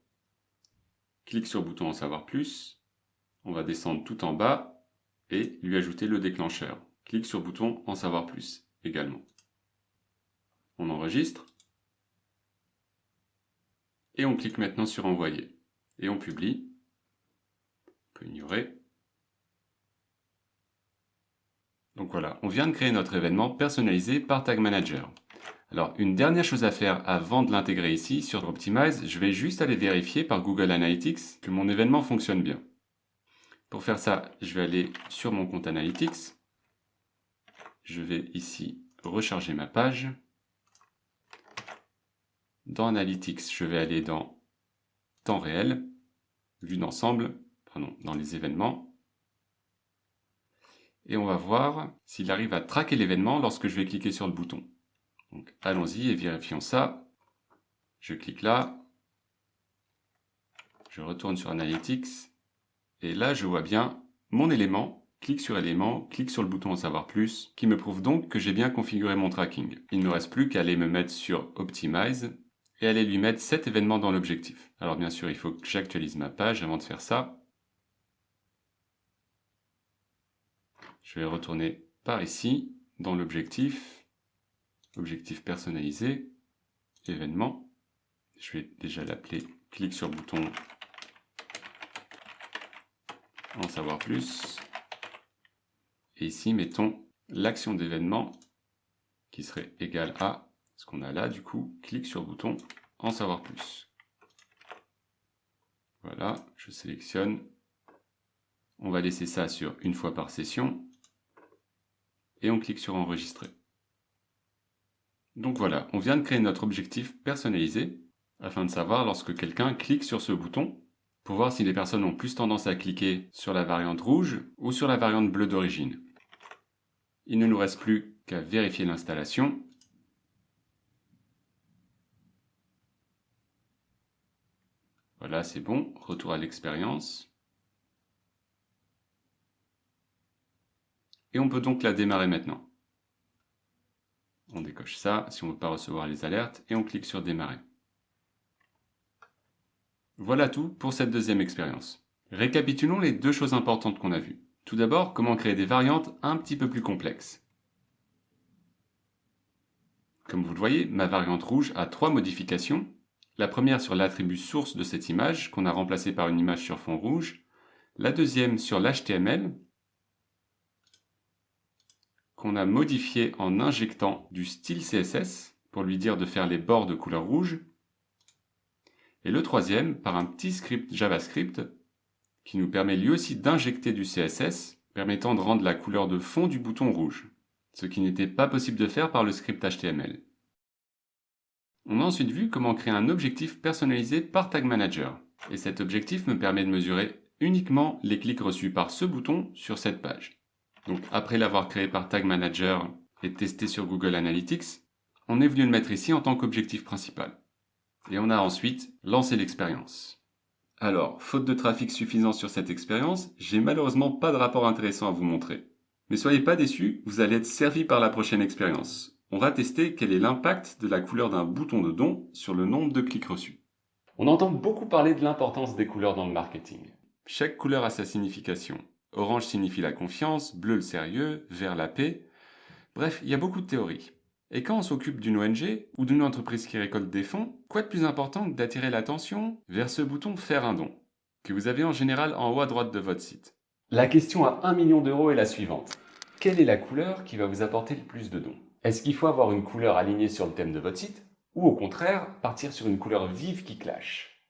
Clique sur le bouton en savoir plus, on va descendre tout en bas, et lui ajouter le déclencheur. Clique sur le bouton en savoir plus également. On enregistre. Et on clique maintenant sur envoyer. Et on publie. On peut ignorer. Donc voilà, on vient de créer notre événement personnalisé par Tag Manager. Alors une dernière chose à faire avant de l'intégrer ici sur Optimize, je vais juste aller vérifier par Google Analytics que mon événement fonctionne bien. Pour faire ça, je vais aller sur mon compte Analytics. Je vais ici recharger ma page. Dans Analytics, je vais aller dans temps réel, vue d'ensemble, dans les événements. Et on va voir s'il arrive à traquer l'événement lorsque je vais cliquer sur le bouton. Donc allons-y et vérifions ça. Je clique là. Je retourne sur Analytics. Et là, je vois bien mon élément, clique sur le bouton en savoir plus, qui me prouve donc que j'ai bien configuré mon tracking. Il ne me reste plus qu'à aller me mettre sur Optimize et aller lui mettre cet événement dans l'objectif. Alors bien sûr, il faut que j'actualise ma page avant de faire ça. Je vais retourner par ici, dans l'objectif, objectif personnalisé, événement. Je vais déjà l'appeler, clique sur le bouton en savoir plus. Et ici, mettons l'action d'événement qui serait égale à ce qu'on a là. Du coup, clique sur le bouton en savoir plus. Voilà, je sélectionne. On va laisser ça sur une fois par session. Et on clique sur enregistrer. Donc voilà, on vient de créer notre objectif personnalisé afin de savoir lorsque quelqu'un clique sur ce bouton pour voir si les personnes ont plus tendance à cliquer sur la variante rouge ou sur la variante bleue d'origine. Il ne nous reste plus qu'à vérifier l'installation. Voilà, c'est bon. Retour à l'expérience. Et on peut donc la démarrer maintenant. On décoche ça si on ne veut pas recevoir les alertes et on clique sur démarrer. Voilà tout pour cette deuxième expérience. Récapitulons les deux choses importantes qu'on a vues. Tout d'abord, comment créer des variantes un petit peu plus complexes. Comme vous le voyez, ma variante rouge a 3 modifications. La première sur l'attribut source de cette image, qu'on a remplacé par une image sur fond rouge. La deuxième sur l'HTML, qu'on a modifié en injectant du style CSS, pour lui dire de faire les bords de couleur rouge. Et le troisième, par un petit script JavaScript, qui nous permet lui aussi d'injecter du CSS, permettant de rendre la couleur de fond du bouton rouge, ce qui n'était pas possible de faire par le script HTML. On a ensuite vu comment créer un objectif personnalisé par Tag Manager, et cet objectif me permet de mesurer uniquement les clics reçus par ce bouton sur cette page. Donc après l'avoir créé par Tag Manager et testé sur Google Analytics, on est venu le mettre ici en tant qu'objectif principal. Et on a ensuite lancé l'expérience. Alors, faute de trafic suffisant sur cette expérience, j'ai malheureusement pas de rapport intéressant à vous montrer. Mais soyez pas déçus, vous allez être servi par la prochaine expérience. On va tester quel est l'impact de la couleur d'un bouton de don sur le nombre de clics reçus. On entend beaucoup parler de l'importance des couleurs dans le marketing. Chaque couleur a sa signification. Orange signifie la confiance, bleu le sérieux, vert la paix. Bref, il y a beaucoup de théories. Et quand on s'occupe d'une ONG ou d'une entreprise qui récolte des fonds, quoi de plus important que d'attirer l'attention vers ce bouton « Faire un don » que vous avez en général en haut à droite de votre site. La question à 1 million d'euros est la suivante. quelle est la couleur qui va vous apporter le plus de dons? Est-ce qu'il faut avoir une couleur alignée sur le thème de votre site? Ou au contraire, partir sur une couleur vive qui clash?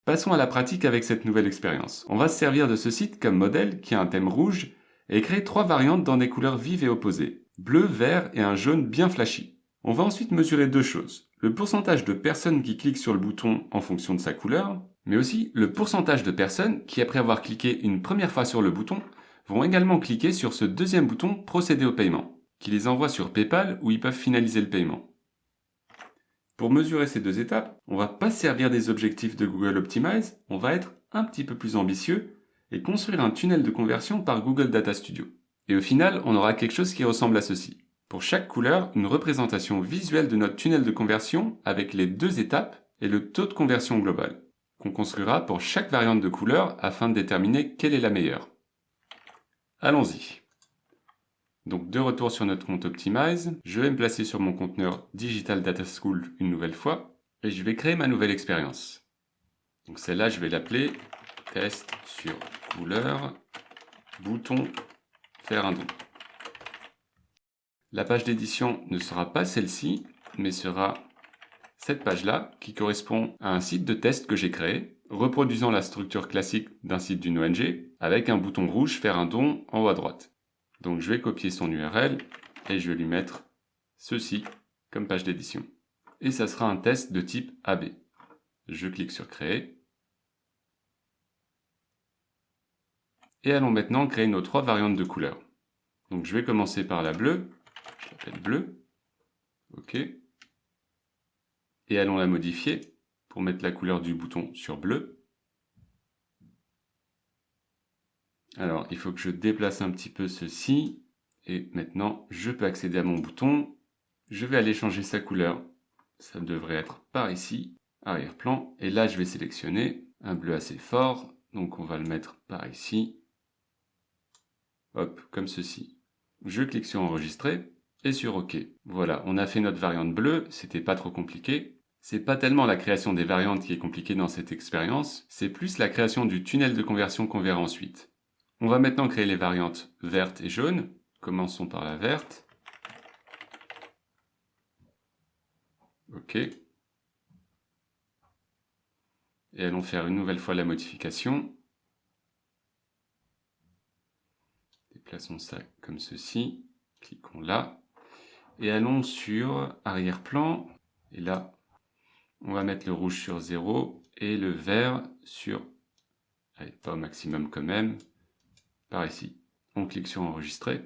Passons à la pratique avec cette nouvelle expérience. On va se servir de ce site comme modèle qui a un thème rouge et créer 3 variantes dans des couleurs vives et opposées, bleu, vert et un jaune bien flashy. On va ensuite mesurer 2 choses. Le pourcentage de personnes qui cliquent sur le bouton en fonction de sa couleur, mais aussi le pourcentage de personnes qui, après avoir cliqué une première fois sur le bouton, vont également cliquer sur ce deuxième bouton « Procéder au paiement », qui les envoie sur PayPal où ils peuvent finaliser le paiement. Pour mesurer ces 2 étapes, on ne va pas se servir des objectifs de Google Optimize, on va être un petit peu plus ambitieux et construire un tunnel de conversion par Google Data Studio. Et au final, on aura quelque chose qui ressemble à ceci. Pour chaque couleur, une représentation visuelle de notre tunnel de conversion avec les 2 étapes et le taux de conversion global, qu'on construira pour chaque variante de couleur afin de déterminer quelle est la meilleure. Allons-y. Donc de retour sur notre compte Optimize, je vais me placer sur mon conteneur Digital Data School une nouvelle fois et je vais créer ma nouvelle expérience. Donc celle-là, je vais l'appeler Test sur couleur, bouton, faire un don. La page d'édition ne sera pas celle-ci, mais sera cette page-là qui correspond à un site de test que j'ai créé, reproduisant la structure classique d'un site d'une ONG avec un bouton rouge faire un don en haut à droite. Donc je vais copier son URL et je vais lui mettre ceci comme page d'édition. Et ça sera un test de type AB. Je clique sur créer. Et allons maintenant créer nos 3 variantes de couleurs. Donc je vais commencer par la bleue. Je l'appelle bleue. OK. Et allons la modifier pour mettre la couleur du bouton sur bleu. Alors, il faut que je déplace un petit peu ceci. Et maintenant, je peux accéder à mon bouton. Je vais aller changer sa couleur. Ça devrait être par ici, arrière-plan. Et là, je vais sélectionner un bleu assez fort. Donc, on va le mettre par ici. Hop, comme ceci. Je clique sur enregistrer et sur OK. Voilà, on a fait notre variante bleue. C'était pas trop compliqué. C'est pas tellement la création des variantes qui est compliquée dans cette expérience. C'est plus la création du tunnel de conversion qu'on verra ensuite. On va maintenant créer les variantes vertes et jaunes. Commençons par la verte. OK. Et allons faire une nouvelle fois la modification. Déplaçons ça comme ceci. Cliquons là. Et allons sur arrière-plan. Et là, on va mettre le rouge sur 0 et le vert sur... Allez, pas au maximum quand même. Par ici. On clique sur enregistrer.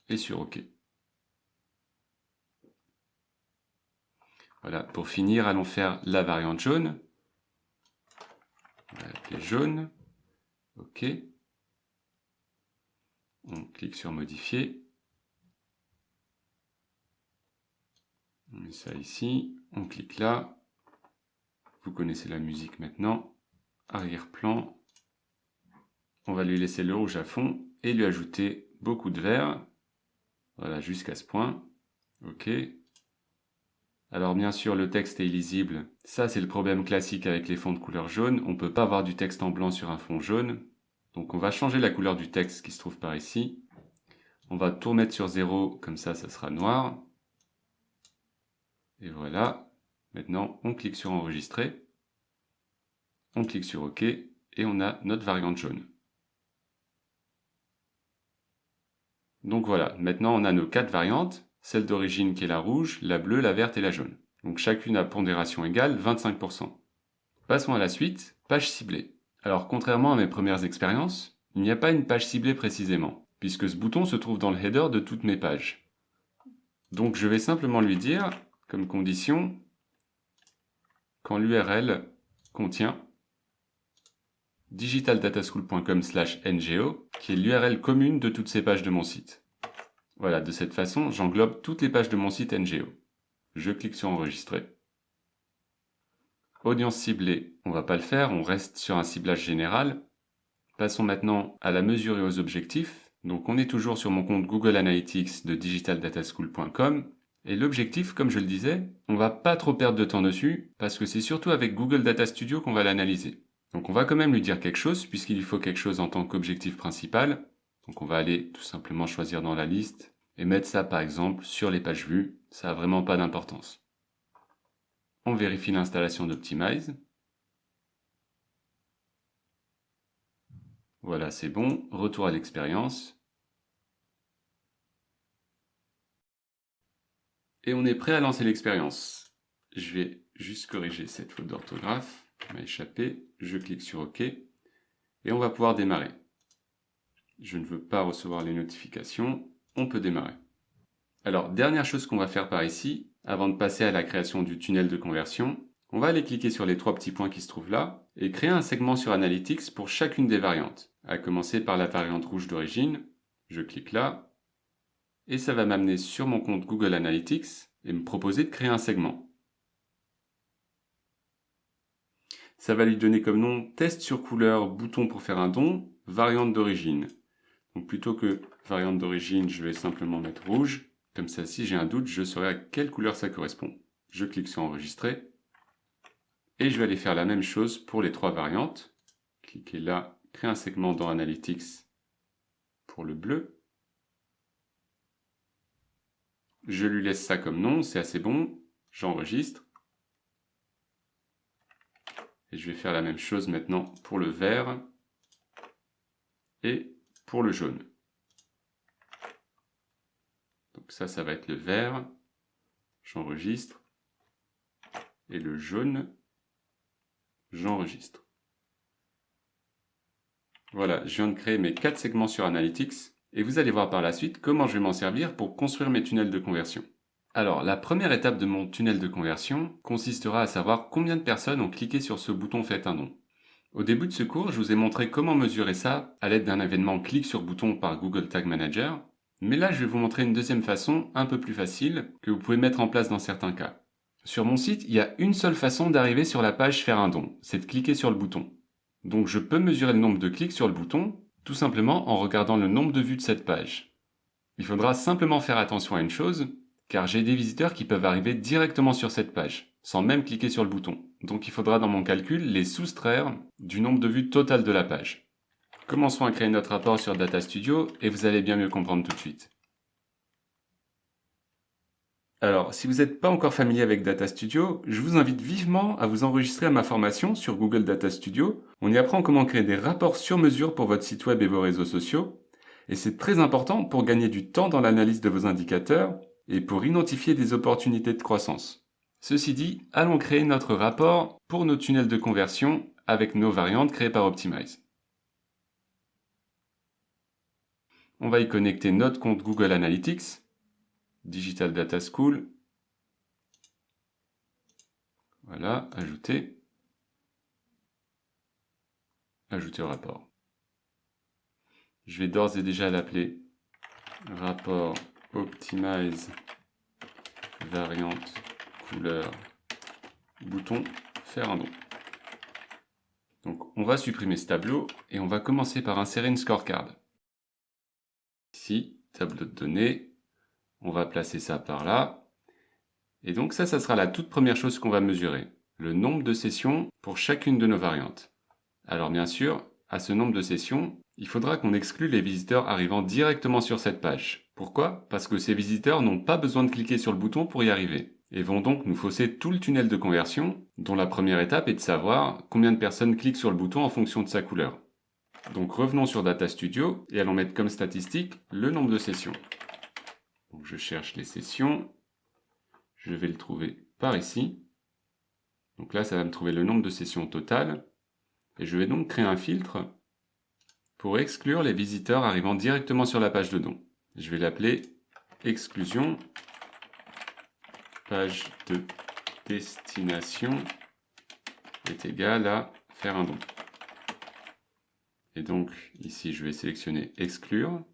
Et sur OK. Voilà, pour finir, allons faire la variante jaune. On va l'appeler jaune. OK. On clique sur modifier. On met ça ici. On clique là. Vous connaissez la musique maintenant. Arrière-plan. On va lui laisser le rouge à fond et lui ajouter beaucoup de vert. Voilà, jusqu'à ce point. OK. Alors bien sûr, le texte est illisible. Ça, c'est le problème classique avec les fonds de couleur jaune. On ne peut pas avoir du texte en blanc sur un fond jaune. Donc on va changer la couleur du texte qui se trouve par ici. On va tout remettre sur 0, comme ça sera noir. Et voilà. Maintenant, on clique sur enregistrer. On clique sur OK et on a notre variante jaune. Donc voilà, maintenant on a nos 4 variantes, celle d'origine qui est la rouge, la bleue, la verte et la jaune. Donc chacune à pondération égale 25%. Passons à la suite, page ciblée. Alors contrairement à mes premières expériences, il n'y a pas une page ciblée précisément, puisque ce bouton se trouve dans le header de toutes mes pages. Donc je vais simplement lui dire, comme condition, quand l'URL contient digitaldataschool.com/ngo, qui est l'URL commune de toutes ces pages de mon site. Voilà, de cette façon, j'englobe toutes les pages de mon site NGO. Je clique sur enregistrer. Audience ciblée, on ne va pas le faire, on reste sur un ciblage général. Passons maintenant à la mesure et aux objectifs. Donc on est toujours sur mon compte Google Analytics de digitaldataschool.com. Et l'objectif, comme je le disais, on va pas trop perdre de temps dessus, parce que c'est surtout avec Google Data Studio qu'on va l'analyser. Donc on va quand même lui dire quelque chose, puisqu'il lui faut quelque chose en tant qu'objectif principal. Donc on va aller tout simplement choisir dans la liste et mettre ça par exemple sur les pages vues. Ça n'a vraiment pas d'importance. On vérifie l'installation d'Optimize. Voilà, c'est bon. Retour à l'expérience. Et on est prêt à lancer l'expérience. Je vais juste corriger cette faute d'orthographe. Elle m'a échappé. Je clique sur OK. Et on va pouvoir démarrer. Je ne veux pas recevoir les notifications. On peut démarrer. Alors, dernière chose qu'on va faire par ici, avant de passer à la création du tunnel de conversion, on va aller cliquer sur les trois petits points qui se trouvent là et créer un segment sur Analytics pour chacune des variantes. À commencer par la variante rouge d'origine. Je clique là. Et ça va m'amener sur mon compte Google Analytics et me proposer de créer un segment. Ça va lui donner comme nom test sur couleur, bouton pour faire un don, variante d'origine. Donc plutôt que variante d'origine, je vais simplement mettre rouge. Comme ça, si j'ai un doute, je saurai à quelle couleur ça correspond. Je clique sur enregistrer. Et je vais aller faire la même chose pour les trois variantes. Cliquez là, créer un segment dans Analytics pour le bleu. Je lui laisse ça comme nom, c'est assez bon. J'enregistre. Et je vais faire la même chose maintenant pour le vert et pour le jaune. Donc ça va être le vert. J'enregistre. Et le jaune, j'enregistre. Voilà, je viens de créer mes 4 segments sur Analytics. Et vous allez voir par la suite comment je vais m'en servir pour construire mes tunnels de conversion. Alors, la première étape de mon tunnel de conversion consistera à savoir combien de personnes ont cliqué sur ce bouton « Faites un don ». Au début de ce cours, je vous ai montré comment mesurer ça à l'aide d'un événement clic sur bouton par Google Tag Manager. Mais là, je vais vous montrer une deuxième façon un peu plus facile que vous pouvez mettre en place dans certains cas. Sur mon site, il y a une seule façon d'arriver sur la page « Faire un don », c'est de cliquer sur le bouton. Donc je peux mesurer le nombre de clics sur le bouton tout simplement en regardant le nombre de vues de cette page. Il faudra simplement faire attention à une chose, car j'ai des visiteurs qui peuvent arriver directement sur cette page, sans même cliquer sur le bouton. Donc il faudra dans mon calcul les soustraire du nombre de vues total de la page. Commençons à créer notre rapport sur Data Studio et vous allez bien mieux comprendre tout de suite. Alors, si vous n'êtes pas encore familier avec Data Studio, je vous invite vivement à vous enregistrer à ma formation sur Google Data Studio. On y apprend comment créer des rapports sur mesure pour votre site web et vos réseaux sociaux. Et c'est très important pour gagner du temps dans l'analyse de vos indicateurs et pour identifier des opportunités de croissance. Ceci dit, allons créer notre rapport pour nos tunnels de conversion avec nos variantes créées par Optimize. On va y connecter notre compte Google Analytics, Digital Data School. Voilà, ajouter. Ajouter au rapport. Je vais d'ores et déjà l'appeler rapport Optimize variante couleur bouton faire un don. Donc on va supprimer ce tableau et on va commencer par insérer une scorecard. Ici, tableau de données, on va placer ça par là. Et donc ça sera la toute première chose qu'on va mesurer, le nombre de sessions pour chacune de nos variantes. Alors bien sûr, à ce nombre de sessions, il faudra qu'on exclue les visiteurs arrivant directement sur cette page. Pourquoi? Parce que ces visiteurs n'ont pas besoin de cliquer sur le bouton pour y arriver, et vont donc nous fausser tout le tunnel de conversion, dont la première étape est de savoir combien de personnes cliquent sur le bouton en fonction de sa couleur. Donc revenons sur Data Studio, et allons mettre comme statistique le nombre de sessions. Donc je cherche les sessions, je vais le trouver par ici. Donc là, ça va me trouver le nombre de sessions totales. Et je vais donc créer un filtre pour exclure les visiteurs arrivant directement sur la page de don. Je vais l'appeler exclusion page de destination est égal à faire un don. Et donc ici, je vais sélectionner exclure.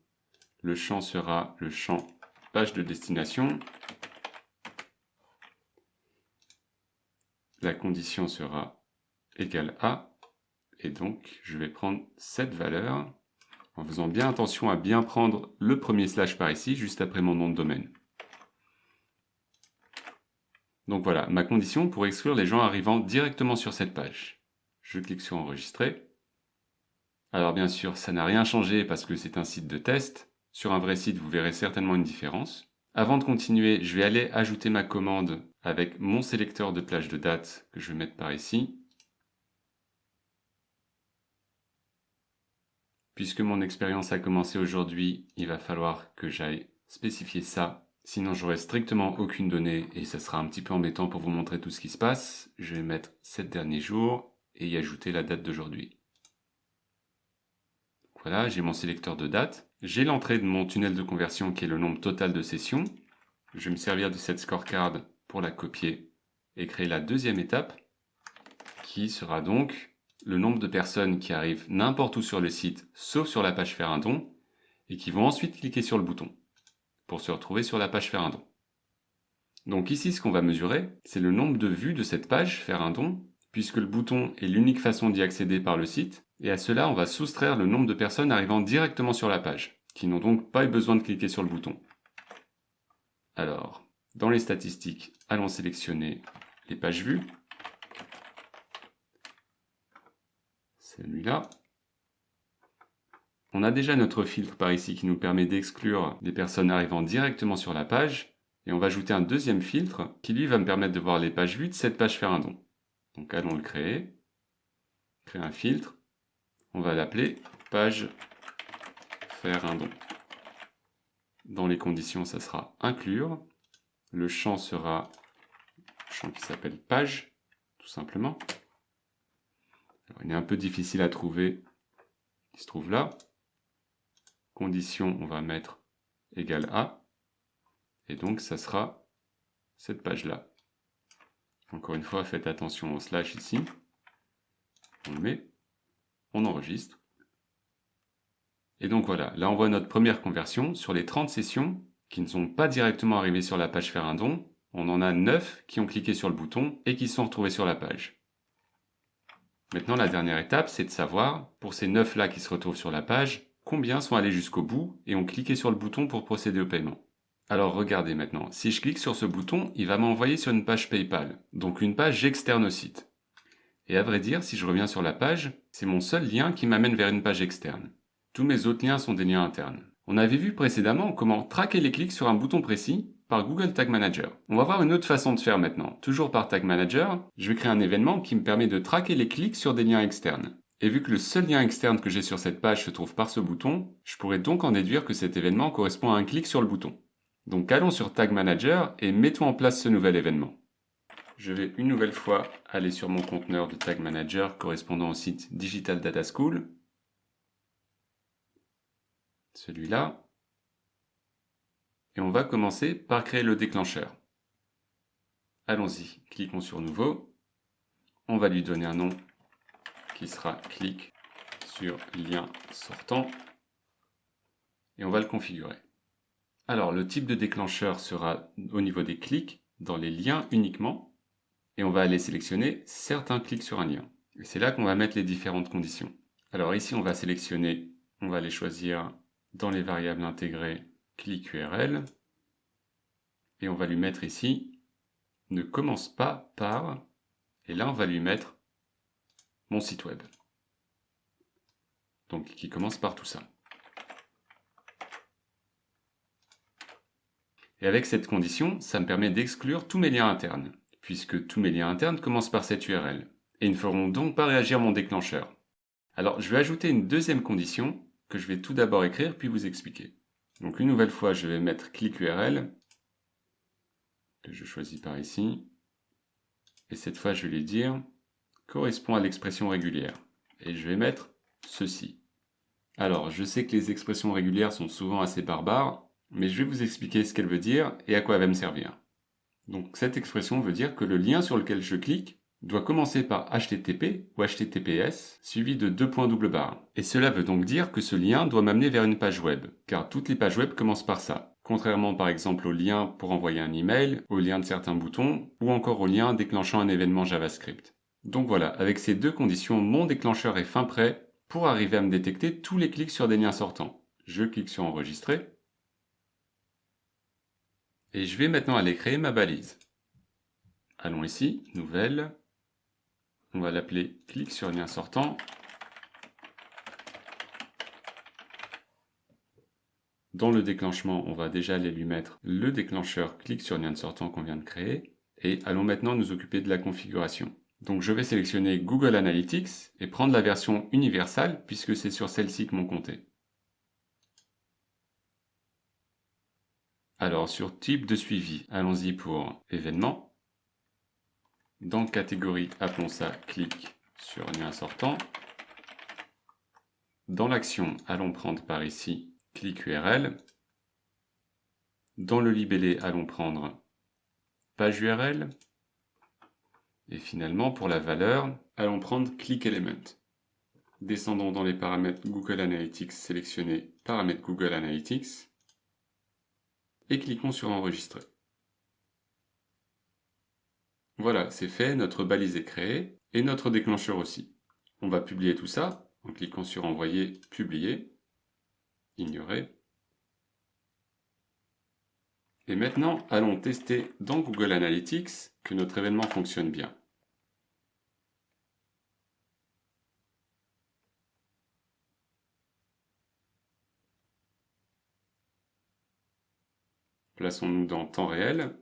Le champ sera le champ page de destination. La condition sera égale à. Et donc, je vais prendre cette valeur en faisant bien attention à bien prendre le premier slash par ici, juste après mon nom de domaine. Donc voilà, ma condition pour exclure les gens arrivant directement sur cette page. Je clique sur enregistrer. Alors bien sûr, ça n'a rien changé parce que c'est un site de test. Sur un vrai site, vous verrez certainement une différence. Avant de continuer, je vais aller ajouter ma commande avec mon sélecteur de plage de date que je vais mettre par ici. Puisque mon expérience a commencé aujourd'hui, il va falloir que j'aille spécifier ça. Sinon, j'aurai strictement aucune donnée et ça sera un petit peu embêtant pour vous montrer tout ce qui se passe. Je vais mettre 7 derniers jours et y ajouter la date d'aujourd'hui. Voilà, j'ai mon sélecteur de date. J'ai l'entrée de mon tunnel de conversion qui est le nombre total de sessions. Je vais me servir de cette scorecard pour la copier et créer la deuxième étape qui sera donc le nombre de personnes qui arrivent n'importe où sur le site sauf sur la page faire un don et qui vont ensuite cliquer sur le bouton pour se retrouver sur la page faire un don. Donc ici ce qu'on va mesurer, c'est le nombre de vues de cette page faire un don puisque le bouton est l'unique façon d'y accéder par le site. Et à cela, on va soustraire le nombre de personnes arrivant directement sur la page, qui n'ont donc pas eu besoin de cliquer sur le bouton. Alors, dans les statistiques, allons sélectionner les pages vues. Celui-là. On a déjà notre filtre par ici qui nous permet d'exclure les personnes arrivant directement sur la page. Et on va ajouter un deuxième filtre qui lui va me permettre de voir les pages vues de cette page faire un don. Donc allons le créer. Créer un filtre. On va l'appeler page faire un don. Dans les conditions, ça sera inclure. Le champ sera un champ qui s'appelle page, tout simplement. Alors, il est un peu difficile à trouver. Il se trouve là. Condition, on va mettre égal à. Et donc, ça sera cette page-là. Encore une fois, faites attention au slash ici. On le met. On enregistre. Et donc voilà, là on voit notre première conversion. Sur les 30 sessions qui ne sont pas directement arrivées sur la page faire un don, on en a 9 qui ont cliqué sur le bouton et qui sont retrouvés sur la page. Maintenant la dernière étape, c'est de savoir, pour ces 9 là qui se retrouvent sur la page, combien sont allés jusqu'au bout et ont cliqué sur le bouton pour procéder au paiement. Alors regardez maintenant, si je clique sur ce bouton, il va m'envoyer sur une page PayPal, donc une page externe au site. Et à vrai dire, si je reviens sur la page, c'est mon seul lien qui m'amène vers une page externe. Tous mes autres liens sont des liens internes. On avait vu précédemment comment traquer les clics sur un bouton précis par Google Tag Manager. On va voir une autre façon de faire maintenant. Toujours par Tag Manager, je vais créer un événement qui me permet de traquer les clics sur des liens externes. Et vu que le seul lien externe que j'ai sur cette page se trouve par ce bouton, je pourrais donc en déduire que cet événement correspond à un clic sur le bouton. Donc allons sur Tag Manager et mettons en place ce nouvel événement. Je vais une nouvelle fois aller sur mon conteneur de Tag Manager correspondant au site Digital Data School. Celui-là. Et on va commencer par créer le déclencheur. Allons-y, cliquons sur Nouveau. On va lui donner un nom qui sera clic sur lien sortant. Et on va le configurer. Alors, le type de déclencheur sera au niveau des clics, dans les liens uniquement. Et on va aller sélectionner certains clics sur un lien. Et c'est là qu'on va mettre les différentes conditions. Alors ici, on va sélectionner, on va les choisir dans les variables intégrées, clic URL. Et on va lui mettre ici, ne commence pas par, et là on va lui mettre mon site web. Donc qui commence par tout ça. Et avec cette condition, ça me permet d'exclure tous mes liens internes, puisque tous mes liens internes commencent par cette URL, et ne feront donc pas réagir mon déclencheur. Alors je vais ajouter une deuxième condition, que je vais tout d'abord écrire, puis vous expliquer. Donc une nouvelle fois, je vais mettre clic URL, que je choisis par ici, et cette fois je vais lui dire, correspond à l'expression régulière, et je vais mettre ceci. Alors je sais que les expressions régulières sont souvent assez barbares, mais je vais vous expliquer ce qu'elle veut dire et à quoi elle va me servir. Donc cette expression veut dire que le lien sur lequel je clique doit commencer par HTTP ou HTTPS suivi de 2 points double barre. Et cela veut donc dire que ce lien doit m'amener vers une page web, car toutes les pages web commencent par ça. Contrairement par exemple au lien pour envoyer un email, au lien de certains boutons, ou encore au lien déclenchant un événement JavaScript. Donc voilà, avec ces deux conditions, mon déclencheur est fin prêt pour arriver à me détecter tous les clics sur des liens sortants. Je clique sur enregistrer. Et je vais maintenant aller créer ma balise. Allons ici, nouvelle, On va l'appeler clic sur lien sortant. Dans le déclenchement, on va déjà aller lui mettre le déclencheur clic sur lien sortant qu'on vient de créer. Et allons maintenant nous occuper de la configuration. Donc je vais sélectionner Google Analytics et prendre la version universelle puisque c'est sur celle-ci que mon compte est. Alors sur type de suivi, allons-y pour événements. Dans catégorie, appelons ça clic sur lien sortant. Dans l'action, allons prendre par ici clic URL. Dans le libellé, allons prendre page URL. Et finalement, pour la valeur, allons prendre click element. Descendons dans les paramètres Google Analytics, sélectionnez paramètres Google Analytics et cliquons sur enregistrer. Voilà, c'est fait, notre balise est créée et notre déclencheur aussi. On va publier tout ça en cliquant sur envoyer, publier, ignorer. Et maintenant, allons tester dans Google Analytics que notre événement fonctionne bien. Plaçons-nous dans temps réel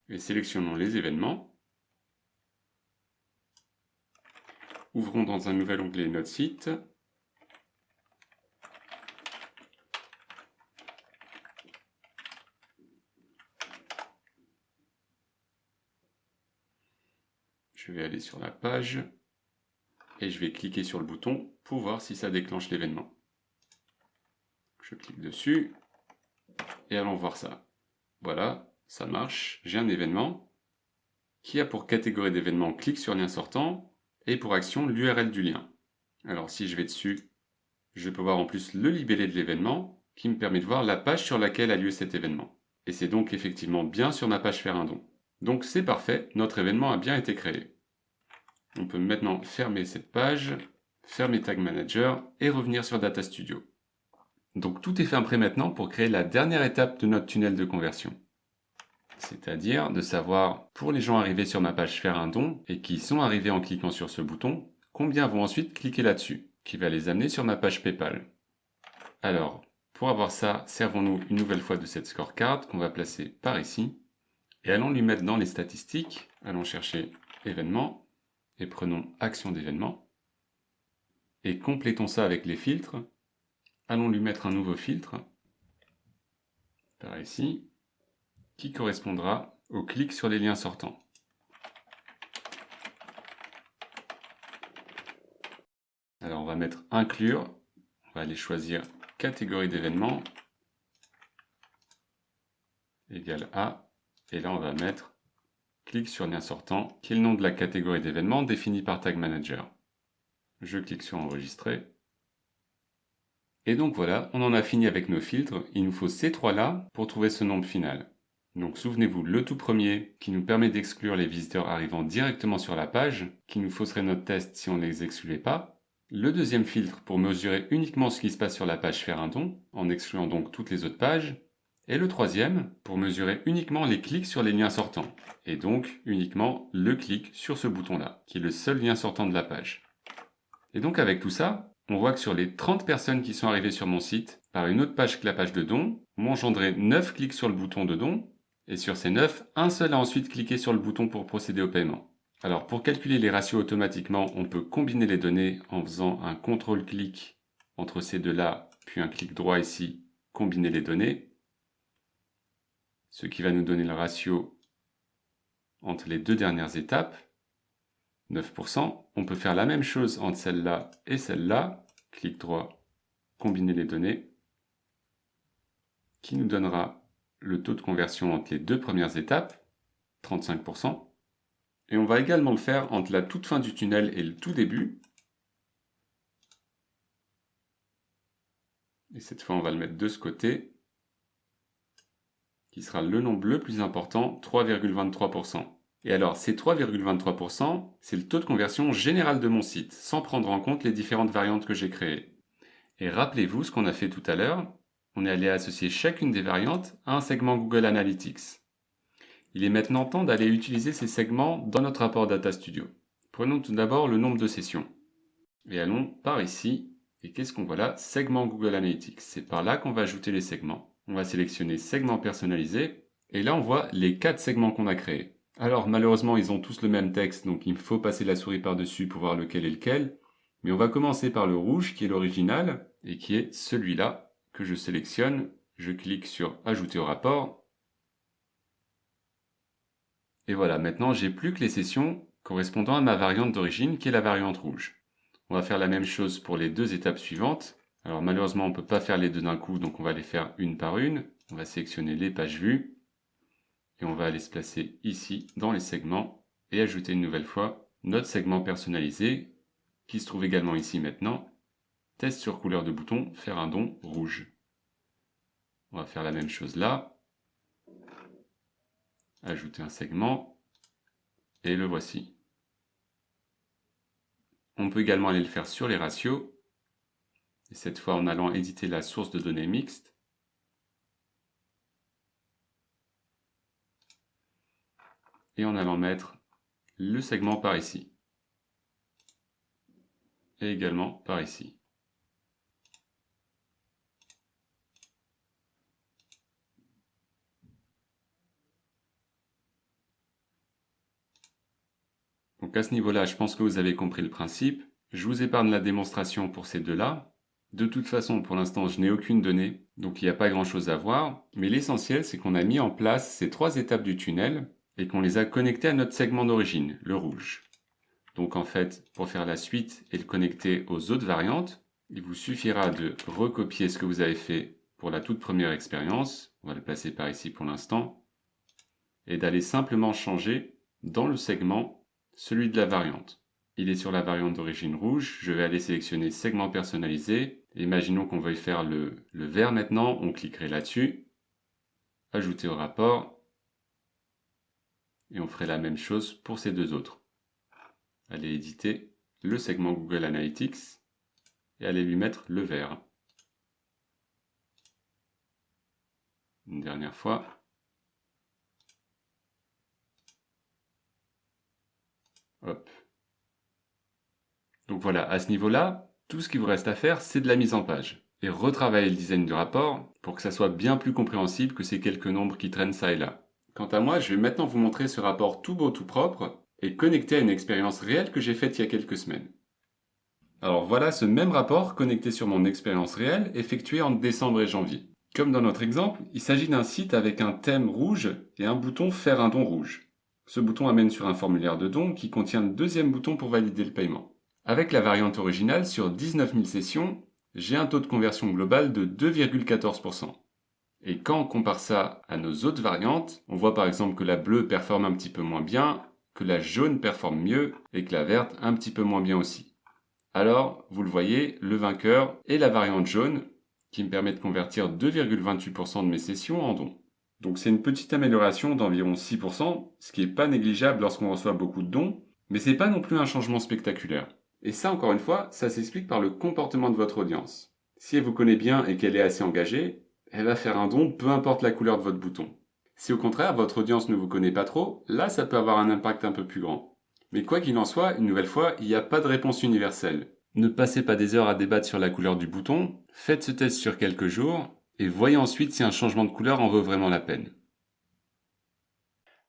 et sélectionnons les événements. Ouvrons dans un nouvel onglet notre site. Je vais aller sur la page et je vais cliquer sur le bouton pour voir si ça déclenche l'événement. Je clique dessus et allons voir ça. Voilà, ça marche. J'ai un événement qui a pour catégorie d'événement clic sur lien sortant et pour action l'URL du lien. Alors si je vais dessus, je peux voir en plus le libellé de l'événement qui me permet de voir la page sur laquelle a lieu cet événement. Et c'est donc effectivement bien sur ma page faire un don. Donc c'est parfait, notre événement a bien été créé. On peut maintenant fermer cette page, fermer Tag Manager et revenir sur Data Studio. Donc tout est fait prêt maintenant pour créer la dernière étape de notre tunnel de conversion. C'est-à-dire de savoir, pour les gens arrivés sur ma page faire un don et qui sont arrivés en cliquant sur ce bouton, combien vont ensuite cliquer là-dessus, qui va les amener sur ma page PayPal. Alors, pour avoir ça, servons-nous une nouvelle fois de cette scorecard qu'on va placer par ici, et allons lui mettre dans les statistiques, allons chercher événements, et prenons action d'événement, et complétons ça avec les filtres. Allons lui mettre un nouveau filtre, par ici, qui correspondra au clic sur les liens sortants. Alors on va mettre inclure, on va aller choisir catégorie d'événements, égale A, et là on va mettre clic sur lien sortant, qui est le nom de la catégorie d'événements définie par Tag Manager. Je clique sur enregistrer. Et donc voilà, on en a fini avec nos filtres, il nous faut ces trois-là pour trouver ce nombre final. Donc souvenez-vous, le tout premier qui nous permet d'exclure les visiteurs arrivant directement sur la page, qui nous fausserait notre test si on ne les excluait pas. Le deuxième filtre pour mesurer uniquement ce qui se passe sur la page faire un don, en excluant donc toutes les autres pages. Et le troisième pour mesurer uniquement les clics sur les liens sortants, et donc uniquement le clic sur ce bouton-là, qui est le seul lien sortant de la page. Et donc avec tout ça, on voit que sur les 30 personnes qui sont arrivées sur mon site, par une autre page que la page de don, m'ont engendré 9 clics sur le bouton de don, et sur ces 9, un seul a ensuite cliqué sur le bouton pour procéder au paiement. Alors pour calculer les ratios automatiquement, on peut combiner les données en faisant un contrôle-clic entre ces deux-là, puis un clic droit ici, combiner les données, ce qui va nous donner le ratio entre les deux dernières étapes, 9%. On peut faire la même chose entre celle-là et celle-là, clic droit, combiner les données, qui nous donnera le taux de conversion entre les deux premières étapes, 35%. Et on va également le faire entre la toute fin du tunnel et le tout début. Et cette fois, on va le mettre de ce côté, qui sera le nombre le plus important, 3,23%. Et alors, ces 3,23%, c'est le taux de conversion général de mon site, sans prendre en compte les différentes variantes que j'ai créées. Et rappelez-vous ce qu'on a fait tout à l'heure, on est allé associer chacune des variantes à un segment Google Analytics. Il est maintenant temps d'aller utiliser ces segments dans notre rapport Data Studio. Prenons tout d'abord le nombre de sessions. Et allons par ici. Et qu'est-ce qu'on voit là? Segment Google Analytics. C'est par là qu'on va ajouter les segments. On va sélectionner segment personnalisé. Et là, on voit les 4 segments qu'on a créés. Alors, malheureusement, ils ont tous le même texte, donc il faut passer la souris par-dessus pour voir lequel est lequel. Mais on va commencer par le rouge, qui est l'original, et qui est celui-là, que je sélectionne. Je clique sur « Ajouter au rapport ». Et voilà, maintenant, j'ai plus que les sessions correspondant à ma variante d'origine, qui est la variante rouge. On va faire la même chose pour les 2 étapes suivantes. Alors malheureusement, on ne peut pas faire les deux d'un coup, donc on va les faire une par une. On va sélectionner les pages vues. Et on va aller se placer ici, dans les segments, et ajouter une nouvelle fois notre segment personnalisé, qui se trouve également ici maintenant. Test sur couleur de bouton, faire un don rouge. On va faire la même chose là. Ajouter un segment, et le voici. On peut également aller le faire sur les ratios, et cette fois en allant éditer la source de données mixte. Et en allant mettre le segment par ici. Et également par ici. Donc à ce niveau-là, je pense que vous avez compris le principe. Je vous épargne la démonstration pour ces deux-là. De toute façon, pour l'instant, je n'ai aucune donnée, donc il n'y a pas grand-chose à voir. Mais l'essentiel, c'est qu'on a mis en place ces 3 étapes du tunnel et qu'on les a connectées à notre segment d'origine, le rouge. Donc en fait, pour faire la suite et le connecter aux autres variantes, il vous suffira de recopier ce que vous avez fait pour la toute première expérience. On va le placer par ici pour l'instant. Et d'aller simplement changer dans le segment celui de la variante. Il est sur la variante d'origine rouge, je vais aller sélectionner segment personnalisé. Imaginons qu'on veuille faire le vert maintenant, on cliquerait là-dessus, ajouter au rapport, et on ferait la même chose pour ces deux autres. Allez éditer le segment Google Analytics, et allez lui mettre le vert. Une dernière fois. Hop. Donc voilà, à ce niveau-là, tout ce qu'il vous reste à faire, c'est de la mise en page. Et retravailler le design du rapport pour que ça soit bien plus compréhensible que ces quelques nombres qui traînent ça et là. Quant à moi, je vais maintenant vous montrer ce rapport tout beau tout propre et connecté à une expérience réelle que j'ai faite il y a quelques semaines. Alors voilà ce même rapport connecté sur mon expérience réelle effectuée en décembre et janvier. Comme dans notre exemple, il s'agit d'un site avec un thème rouge et un bouton « Faire un don rouge ». Ce bouton amène sur un formulaire de don qui contient le deuxième bouton pour valider le paiement. Avec la variante originale, sur 19 000 sessions, j'ai un taux de conversion global de 2,14%. Et quand on compare ça à nos autres variantes, on voit par exemple que la bleue performe un petit peu moins bien, que la jaune performe mieux et que la verte un petit peu moins bien aussi. Alors, vous le voyez, le vainqueur est la variante jaune qui me permet de convertir 2,28% de mes sessions en dons. Donc c'est une petite amélioration d'environ 6%, ce qui n'est pas négligeable lorsqu'on reçoit beaucoup de dons, mais c'est pas non plus un changement spectaculaire. Et ça, encore une fois, ça s'explique par le comportement de votre audience. Si elle vous connaît bien et qu'elle est assez engagée, elle va faire un don peu importe la couleur de votre bouton. Si au contraire, votre audience ne vous connaît pas trop, là ça peut avoir un impact un peu plus grand. Mais quoi qu'il en soit, une nouvelle fois, il n'y a pas de réponse universelle. Ne passez pas des heures à débattre sur la couleur du bouton, faites ce test sur quelques jours, et voyez ensuite si un changement de couleur en vaut vraiment la peine.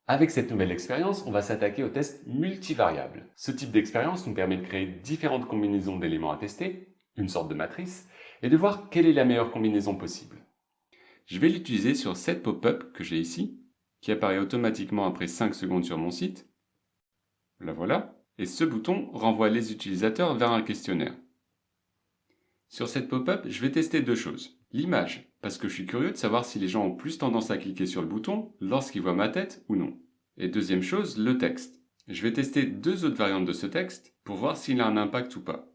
Avec cette nouvelle expérience, on va s'attaquer au test multivariable. Ce type d'expérience nous permet de créer différentes combinaisons d'éléments à tester, une sorte de matrice, et de voir quelle est la meilleure combinaison possible. Je vais l'utiliser sur cette pop-up que j'ai ici, qui apparaît automatiquement après 5 secondes sur mon site. La voilà. Et ce bouton renvoie les utilisateurs vers un questionnaire. Sur cette pop-up, je vais tester deux choses. L'image, parce que je suis curieux de savoir si les gens ont plus tendance à cliquer sur le bouton lorsqu'ils voient ma tête ou non. Et deuxième chose, le texte. Je vais tester deux autres variantes de ce texte pour voir s'il a un impact ou pas.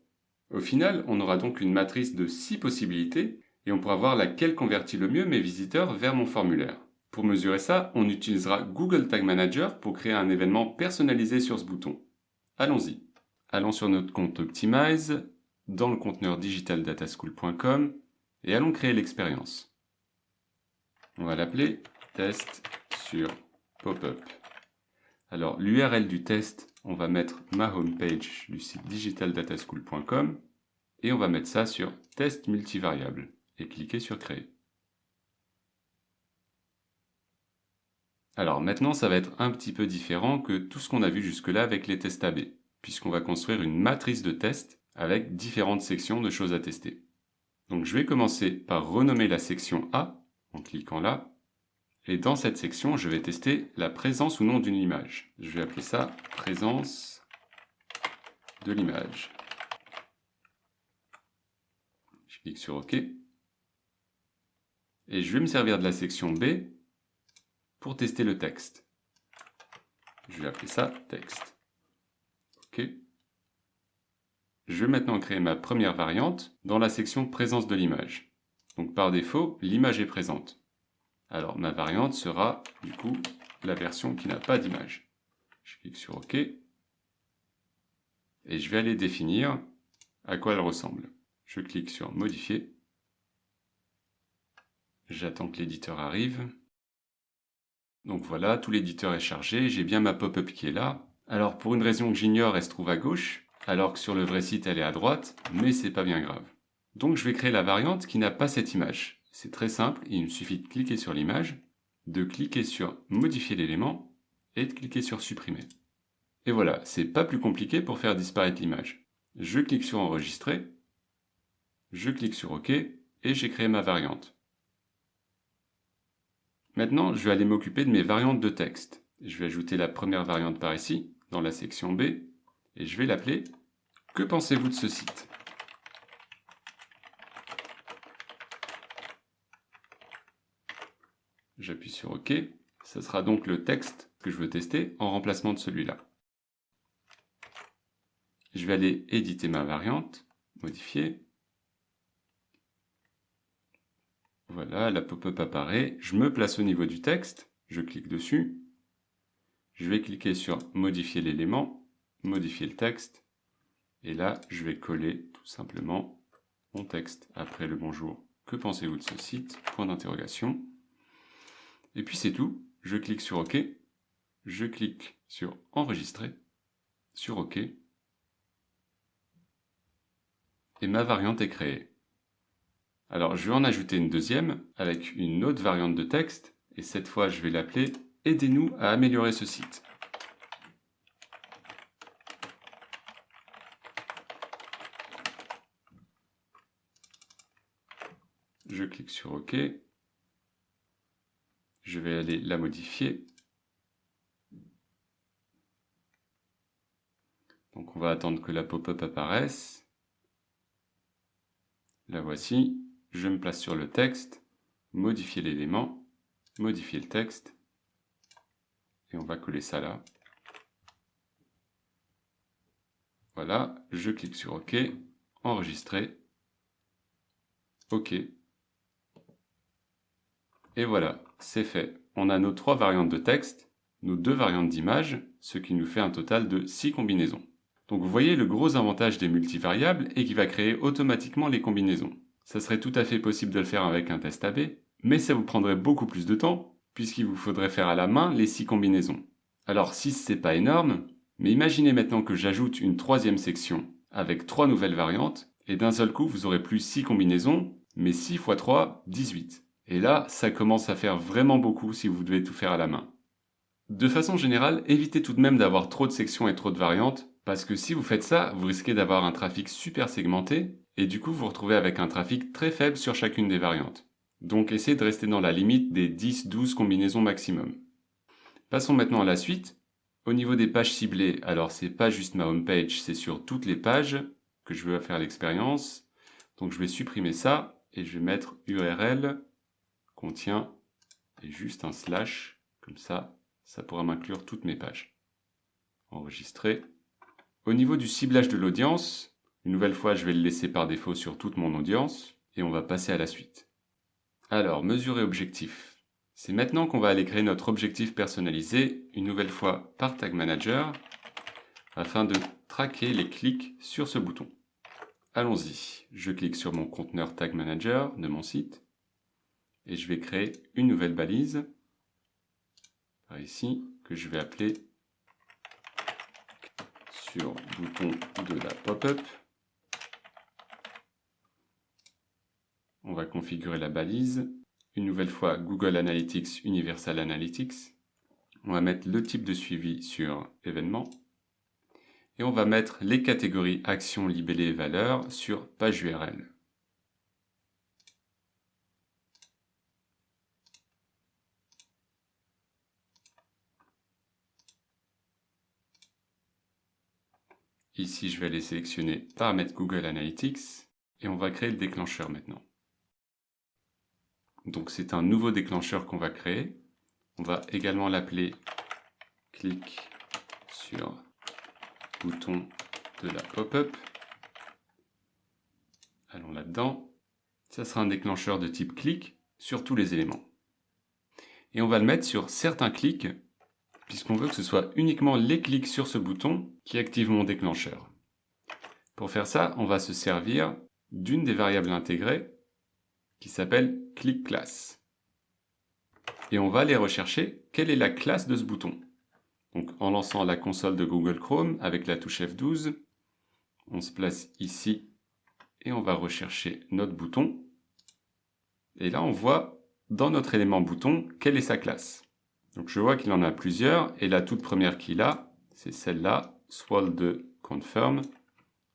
Au final, on aura donc une matrice de 6 possibilités et on pourra voir laquelle convertit le mieux mes visiteurs vers mon formulaire. Pour mesurer ça, on utilisera Google Tag Manager pour créer un événement personnalisé sur ce bouton. Allons-y. Allons sur notre compte Optimize, dans le conteneur digitaldataschool.com et allons créer l'expérience. On va l'appeler test sur pop-up. Alors l'URL du test, on va mettre ma homepage du site digitaldataschool.com et on va mettre ça sur test multivariable et cliquer sur créer. Alors maintenant, ça va être un petit peu différent que tout ce qu'on a vu jusque-là avec les tests AB, puisqu'on va construire une matrice de tests avec différentes sections de choses à tester. Donc je vais commencer par renommer la section A en cliquant là. Et dans cette section, je vais tester la présence ou non d'une image. Je vais appeler ça présence de l'image. Je clique sur OK. Et je vais me servir de la section B pour tester le texte. Je vais appeler ça texte. OK. Je vais maintenant créer ma première variante dans la section présence de l'image. Donc par défaut, l'image est présente. Alors ma variante sera du coup la version qui n'a pas d'image. Je clique sur OK. Et je vais aller définir à quoi elle ressemble. Je clique sur modifier. J'attends que l'éditeur arrive. Donc voilà, tout l'éditeur est chargé, j'ai bien ma pop-up qui est là. Alors pour une raison que j'ignore, elle se trouve à gauche, alors que sur le vrai site elle est à droite, mais c'est pas bien grave. Donc je vais créer la variante qui n'a pas cette image. C'est très simple, il me suffit de cliquer sur l'image, de cliquer sur modifier l'élément et de cliquer sur supprimer. Et voilà, c'est pas plus compliqué pour faire disparaître l'image. Je clique sur enregistrer, je clique sur OK et j'ai créé ma variante. Maintenant, je vais aller m'occuper de mes variantes de texte. Je vais ajouter la première variante par ici, dans la section B, et je vais l'appeler « Que pensez-vous de ce site ?» J'appuie sur OK. Ça sera donc le texte que je veux tester en remplacement de celui-là. Je vais aller éditer ma variante, modifier. Voilà, la pop-up apparaît. Je me place au niveau du texte. Je clique dessus. Je vais cliquer sur modifier l'élément, modifier le texte. Et là, je vais coller tout simplement mon texte après le bonjour. Que pensez-vous de ce site? Point d'interrogation. Et puis c'est tout. Je clique sur OK. Je clique sur enregistrer, sur OK. Et ma variante est créée. Alors je vais en ajouter une deuxième avec une autre variante de texte. Et cette fois, je vais l'appeler « Aidez-nous à améliorer ce site ». Je clique sur OK. Je vais aller la modifier. Donc on va attendre que la pop-up apparaisse. La voici. Je me place sur le texte, modifier l'élément, modifier le texte. Et on va coller ça là. Voilà, je clique sur OK, enregistrer. OK. Et voilà, c'est fait. On a nos 3 variantes de texte, nos 2 variantes d'image, ce qui nous fait un total de 6 combinaisons. Donc vous voyez, le gros avantage des multivariables est qu'il va créer automatiquement les combinaisons. Ça serait tout à fait possible de le faire avec un test AB, mais ça vous prendrait beaucoup plus de temps, puisqu'il vous faudrait faire à la main les 6 combinaisons. Alors 6 c'est pas énorme, mais imaginez maintenant que j'ajoute une 3e section avec 3 nouvelles variantes, et d'un seul coup vous aurez plus 6 combinaisons, mais 6 x 3, 18. Et là, ça commence à faire vraiment beaucoup si vous devez tout faire à la main. De façon générale, évitez tout de même d'avoir trop de sections et trop de variantes, parce que si vous faites ça, vous risquez d'avoir un trafic super segmenté, et du coup vous vous retrouvez avec un trafic très faible sur chacune des variantes. Donc essayez de rester dans la limite des 10-12 combinaisons maximum. Passons maintenant à la suite. Au niveau des pages ciblées, alors c'est pas juste ma homepage, c'est sur toutes les pages que je veux faire l'expérience. Donc je vais supprimer ça, et je vais mettre URL contient et juste un slash, comme ça pourra m'inclure toutes mes pages. Enregistrer. Au niveau du ciblage de l'audience, une nouvelle fois je vais le laisser par défaut sur toute mon audience, et on va passer à la suite. Alors, mesurer objectif. C'est maintenant qu'on va aller créer notre objectif personnalisé, une nouvelle fois par Tag Manager, afin de traquer les clics sur ce bouton. Allons-y, je clique sur mon conteneur Tag Manager de mon site, et je vais créer une nouvelle balise, par ici, que je vais appeler sur bouton de la pop-up. On va configurer la balise. Une nouvelle fois, Google Analytics, Universal Analytics. On va mettre le type de suivi sur événement. Et on va mettre les catégories actions, libellés et valeurs sur page URL. Ici, je vais aller sélectionner paramètres Google Analytics et on va créer le déclencheur maintenant. Donc c'est un nouveau déclencheur qu'on va créer. On va également l'appeler clic sur bouton de la pop-up. Allons là-dedans. Ça sera un déclencheur de type clic sur tous les éléments. Et on va le mettre sur certains clics, puisqu'on veut que ce soit uniquement les clics sur ce bouton qui activent mon déclencheur. Pour faire ça, on va se servir d'une des variables intégrées qui s'appelle click-class. Et on va aller rechercher quelle est la classe de ce bouton. Donc en lançant la console de Google Chrome avec la touche F12, on se place ici et on va rechercher notre bouton. Et là on voit dans notre élément bouton quelle est sa classe. Donc je vois qu'il en a plusieurs et la toute première qu'il a, c'est celle-là, Swald Confirm.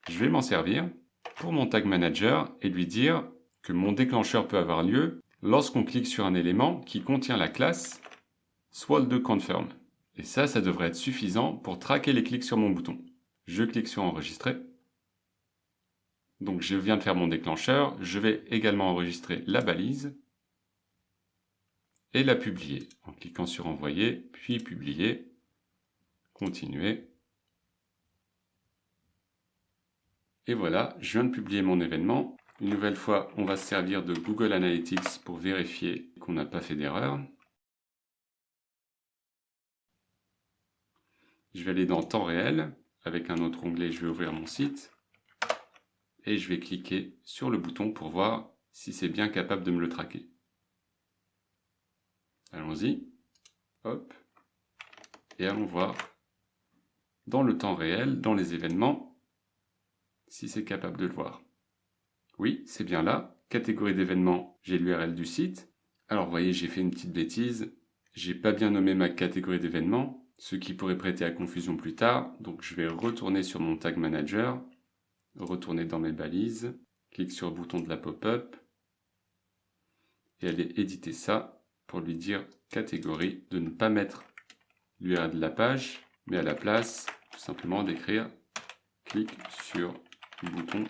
Je vais m'en servir pour mon tag manager et lui dire que mon déclencheur peut avoir lieu lorsqu'on clique sur un élément qui contient la classe Swald Confirm. Et ça devrait être suffisant pour traquer les clics sur mon bouton. Je clique sur enregistrer. Donc je viens de faire mon déclencheur, je vais également enregistrer la balise et la publier en cliquant sur envoyer, puis publier, continuer. Et voilà, je viens de publier mon événement. Une nouvelle fois, on va se servir de Google Analytics pour vérifier qu'on n'a pas fait d'erreur. Je vais aller dans temps réel. Avec un autre onglet, je vais ouvrir mon site. Et je vais cliquer sur le bouton pour voir si c'est bien capable de me le traquer. Allons-y. Hop. Et allons voir dans le temps réel, dans les événements, si c'est capable de le voir. Oui, c'est bien là. Catégorie d'événements, j'ai l'URL du site. Alors vous voyez, j'ai fait une petite bêtise. J'ai pas bien nommé ma catégorie d'événements, ce qui pourrait prêter à confusion plus tard. Donc je vais retourner sur mon tag manager, retourner dans mes balises, clique sur le bouton de la pop-up et aller éditer ça pour lui dire catégorie, de ne pas mettre l'URL de la page, mais à la place, tout simplement d'écrire clique sur le bouton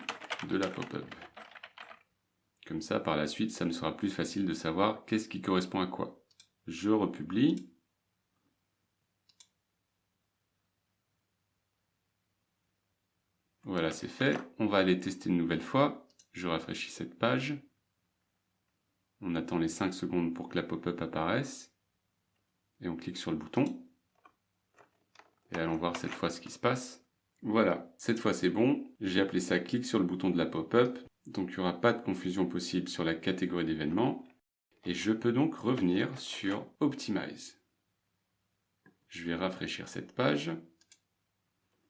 de la pop-up. Comme ça, par la suite, ça me sera plus facile de savoir qu'est-ce qui correspond à quoi. Je republie. Voilà, c'est fait. On va aller tester une nouvelle fois. Je rafraîchis cette page. On attend les 5 secondes pour que la pop-up apparaisse. Et on clique sur le bouton. Et allons voir cette fois ce qui se passe. Voilà, cette fois c'est bon. J'ai appelé ça clique sur le bouton de la pop-up. Donc il n'y aura pas de confusion possible sur la catégorie d'événements. Et je peux donc revenir sur Optimize. Je vais rafraîchir cette page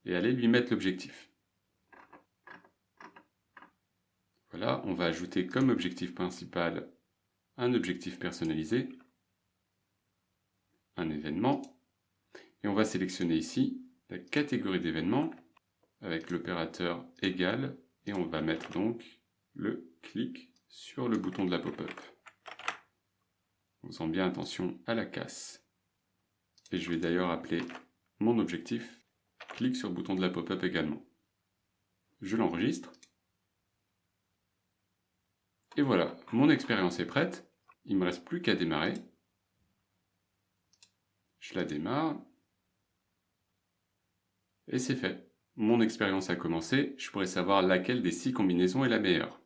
et aller lui mettre l'objectif. Voilà, on va ajouter comme objectif principal un objectif personnalisé, un événement, et on va sélectionner ici la catégorie d'événements avec l'opérateur égal, et on va mettre donc le clic sur le bouton de la pop-up. En faisant bien attention à la casse. Et je vais d'ailleurs appeler mon objectif clic sur le bouton de la pop-up également. Je l'enregistre. Et voilà, mon expérience est prête. Il ne me reste plus qu'à démarrer. Je la démarre. Et c'est fait. Mon expérience a commencé. Je pourrais savoir laquelle des 6 combinaisons est la meilleure.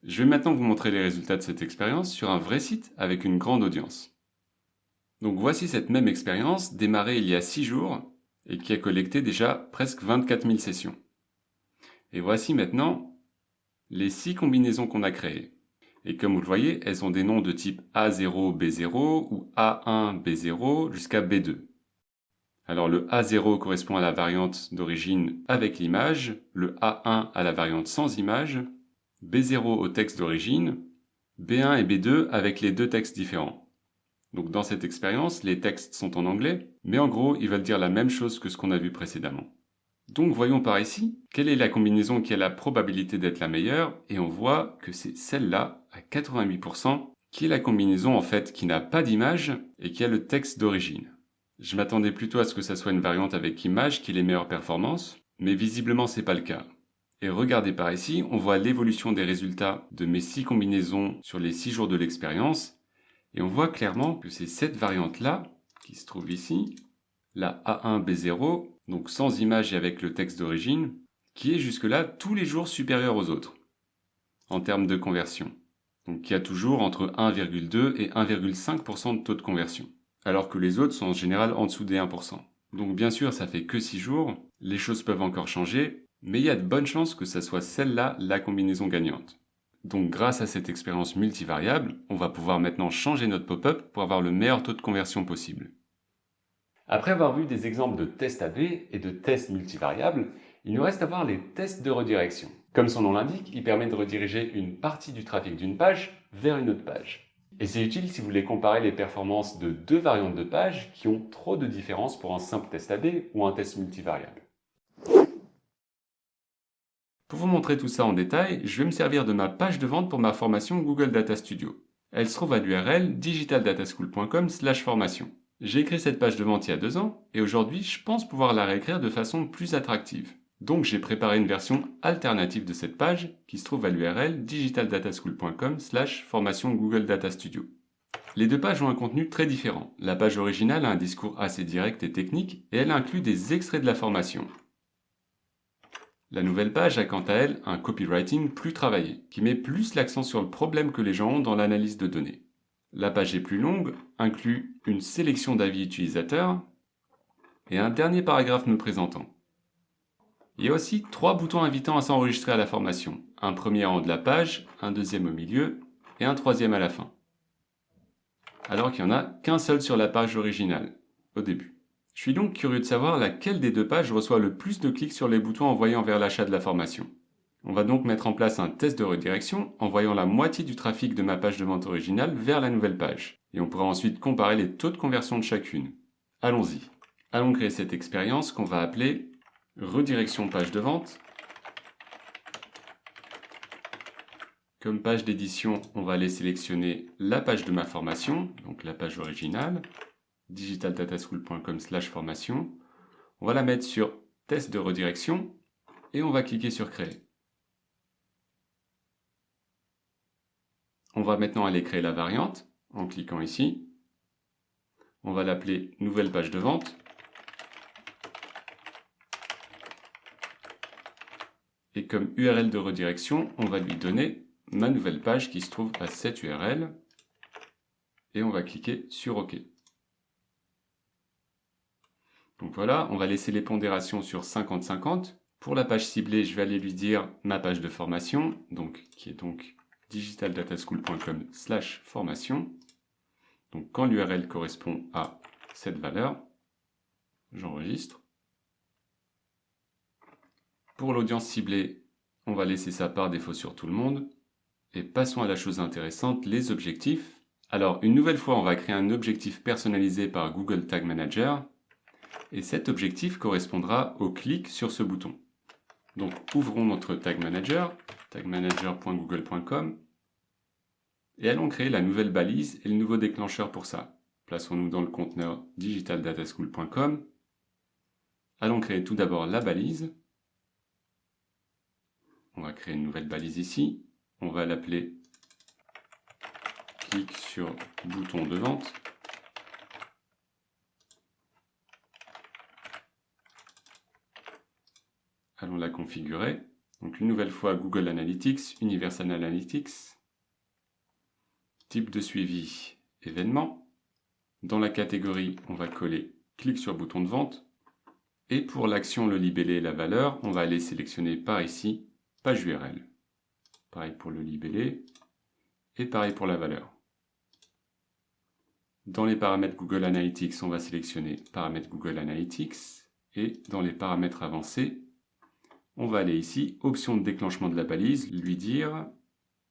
Je vais maintenant vous montrer les résultats de cette expérience sur un vrai site avec une grande audience. Donc voici cette même expérience démarrée il y a 6 jours et qui a collecté déjà presque 24 000 sessions. Et voici maintenant les 6 combinaisons qu'on a créées. Et comme vous le voyez, elles ont des noms de type A0, B0 ou A1, B0 jusqu'à B2. Alors le A0 correspond à la variante d'origine avec l'image, le A1 à la variante sans image, B0 au texte d'origine, B1 et B2 avec les deux textes différents. Donc dans cette expérience, les textes sont en anglais, mais en gros, ils veulent dire la même chose que ce qu'on a vu précédemment. Donc voyons par ici, quelle est la combinaison qui a la probabilité d'être la meilleure, et on voit que c'est celle-là, à 88%, qui est la combinaison en fait qui n'a pas d'image et qui a le texte d'origine. Je m'attendais plutôt à ce que ça soit une variante avec image qui ait les meilleures performances, mais visiblement c'est pas le cas. Et regardez par ici, on voit l'évolution des résultats de mes 6 combinaisons sur les 6 jours de l'expérience, et on voit clairement que c'est cette variante-là, qui se trouve ici, la A1B0, donc sans image et avec le texte d'origine, qui est jusque-là tous les jours supérieure aux autres, en termes de conversion. Donc qui a toujours entre 1,2 et 1,5% de taux de conversion, alors que les autres sont en général en dessous des 1%. Donc bien sûr, ça fait que 6 jours, les choses peuvent encore changer, mais il y a de bonnes chances que ça soit celle-là la combinaison gagnante. Donc grâce à cette expérience multivariable, on va pouvoir maintenant changer notre pop-up pour avoir le meilleur taux de conversion possible. Après avoir vu des exemples de tests AB et de tests multivariables, il nous reste à voir les tests de redirection. Comme son nom l'indique, il permet de rediriger une partie du trafic d'une page vers une autre page. Et c'est utile si vous voulez comparer les performances de deux variantes de pages qui ont trop de différences pour un simple test AB ou un test multivariable. Pour vous montrer tout ça en détail, je vais me servir de ma page de vente pour ma formation Google Data Studio. Elle se trouve à l'URL digitaldataschool.com/formation. J'ai écrit cette page de vente il y a 2 ans, et aujourd'hui je pense pouvoir la réécrire de façon plus attractive. Donc j'ai préparé une version alternative de cette page qui se trouve à l'URL digitaldataschool.com/formation Google Data Studio. Les deux pages ont un contenu très différent. La page originale a un discours assez direct et technique, et elle inclut des extraits de la formation. La nouvelle page a quant à elle un copywriting plus travaillé, qui met plus l'accent sur le problème que les gens ont dans l'analyse de données. La page est plus longue, inclut une sélection d'avis utilisateurs et un dernier paragraphe me présentant. Il y a aussi 3 boutons invitant à s'enregistrer à la formation, un premier en haut de la page, un deuxième au milieu et un troisième à la fin. Alors qu'il n'y en a qu'un seul sur la page originale, au début. Je suis donc curieux de savoir laquelle des deux pages reçoit le plus de clics sur les boutons envoyant vers l'achat de la formation. On va donc mettre en place un test de redirection en voyant la moitié du trafic de ma page de vente originale vers la nouvelle page. Et on pourra ensuite comparer les taux de conversion de chacune. Allons-y. Allons créer cette expérience qu'on va appeler redirection page de vente. Comme page d'édition, on va aller sélectionner la page de ma formation, donc la page originale, digitaldataschool.com/formation. On va la mettre sur test de redirection et on va cliquer sur créer. On va maintenant aller créer la variante en cliquant ici. On va l'appeler nouvelle page de vente. Et comme URL de redirection, on va lui donner ma nouvelle page qui se trouve à cette URL. Et on va cliquer sur OK. Donc voilà, on va laisser les pondérations sur 50-50. Pour la page ciblée, je vais aller lui dire ma page de formation, qui est donc digitaldataschool.com/formation. Donc quand l'URL correspond à cette valeur, j'enregistre. Pour l'audience ciblée, on va laisser ça par défaut sur tout le monde. Et passons à la chose intéressante, les objectifs. Alors une nouvelle fois, on va créer un objectif personnalisé par Google Tag Manager. Et cet objectif correspondra au clic sur ce bouton. Donc ouvrons notre Tag Manager, tagmanager.google.com, et allons créer la nouvelle balise et le nouveau déclencheur pour ça. Plaçons-nous dans le conteneur digitaldataschool.com. Allons créer tout d'abord la balise. On va créer une nouvelle balise ici. On va l'appeler clic sur bouton de vente. Allons la configurer. Donc une nouvelle fois Google Analytics, Universal Analytics. Type de suivi, événement. Dans la catégorie, on va coller clic sur bouton de vente. Et pour l'action, le libellé et la valeur, on va aller sélectionner par ici, page URL. Pareil pour le libellé et pareil pour la valeur. Dans les paramètres Google Analytics, on va sélectionner paramètres Google Analytics. Et dans les paramètres avancés, on va aller ici, option de déclenchement de la balise, lui dire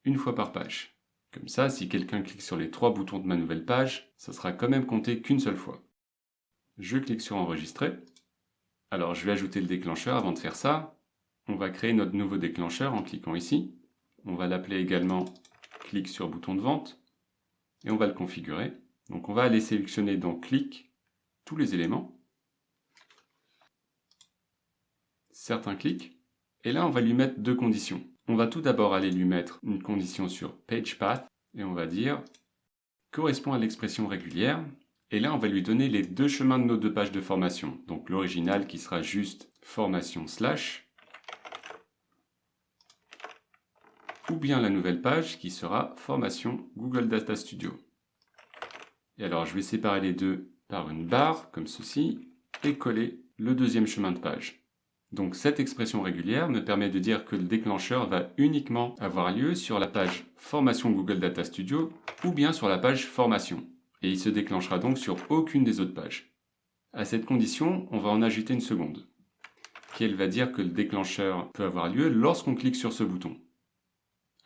une fois par page. Comme ça, si quelqu'un clique sur les 3 boutons de ma nouvelle page, ça sera quand même compté qu'une seule fois. Je clique sur enregistrer. Alors je vais ajouter le déclencheur. Avant de faire ça, on va créer notre nouveau déclencheur en cliquant ici. On va l'appeler également clic sur bouton de vente et on va le configurer. Donc on va aller sélectionner dans clic tous les éléments, certains clics, et là on va lui mettre 2 conditions. On va tout d'abord aller lui mettre une condition sur page path et on va dire correspond à l'expression régulière. Et là on va lui donner les 2 chemins de nos 2 pages de formation. Donc l'original qui sera juste formation slash, ou bien la nouvelle page qui sera formation Google Data Studio. Et alors je vais séparer les deux par une barre comme ceci et coller le 2e chemin de page. Donc cette expression régulière me permet de dire que le déclencheur va uniquement avoir lieu sur la page formation Google Data Studio ou bien sur la page formation. Et il se déclenchera donc sur aucune des autres pages. À cette condition, on va en ajouter une seconde, qui elle va dire que le déclencheur peut avoir lieu lorsqu'on clique sur ce bouton.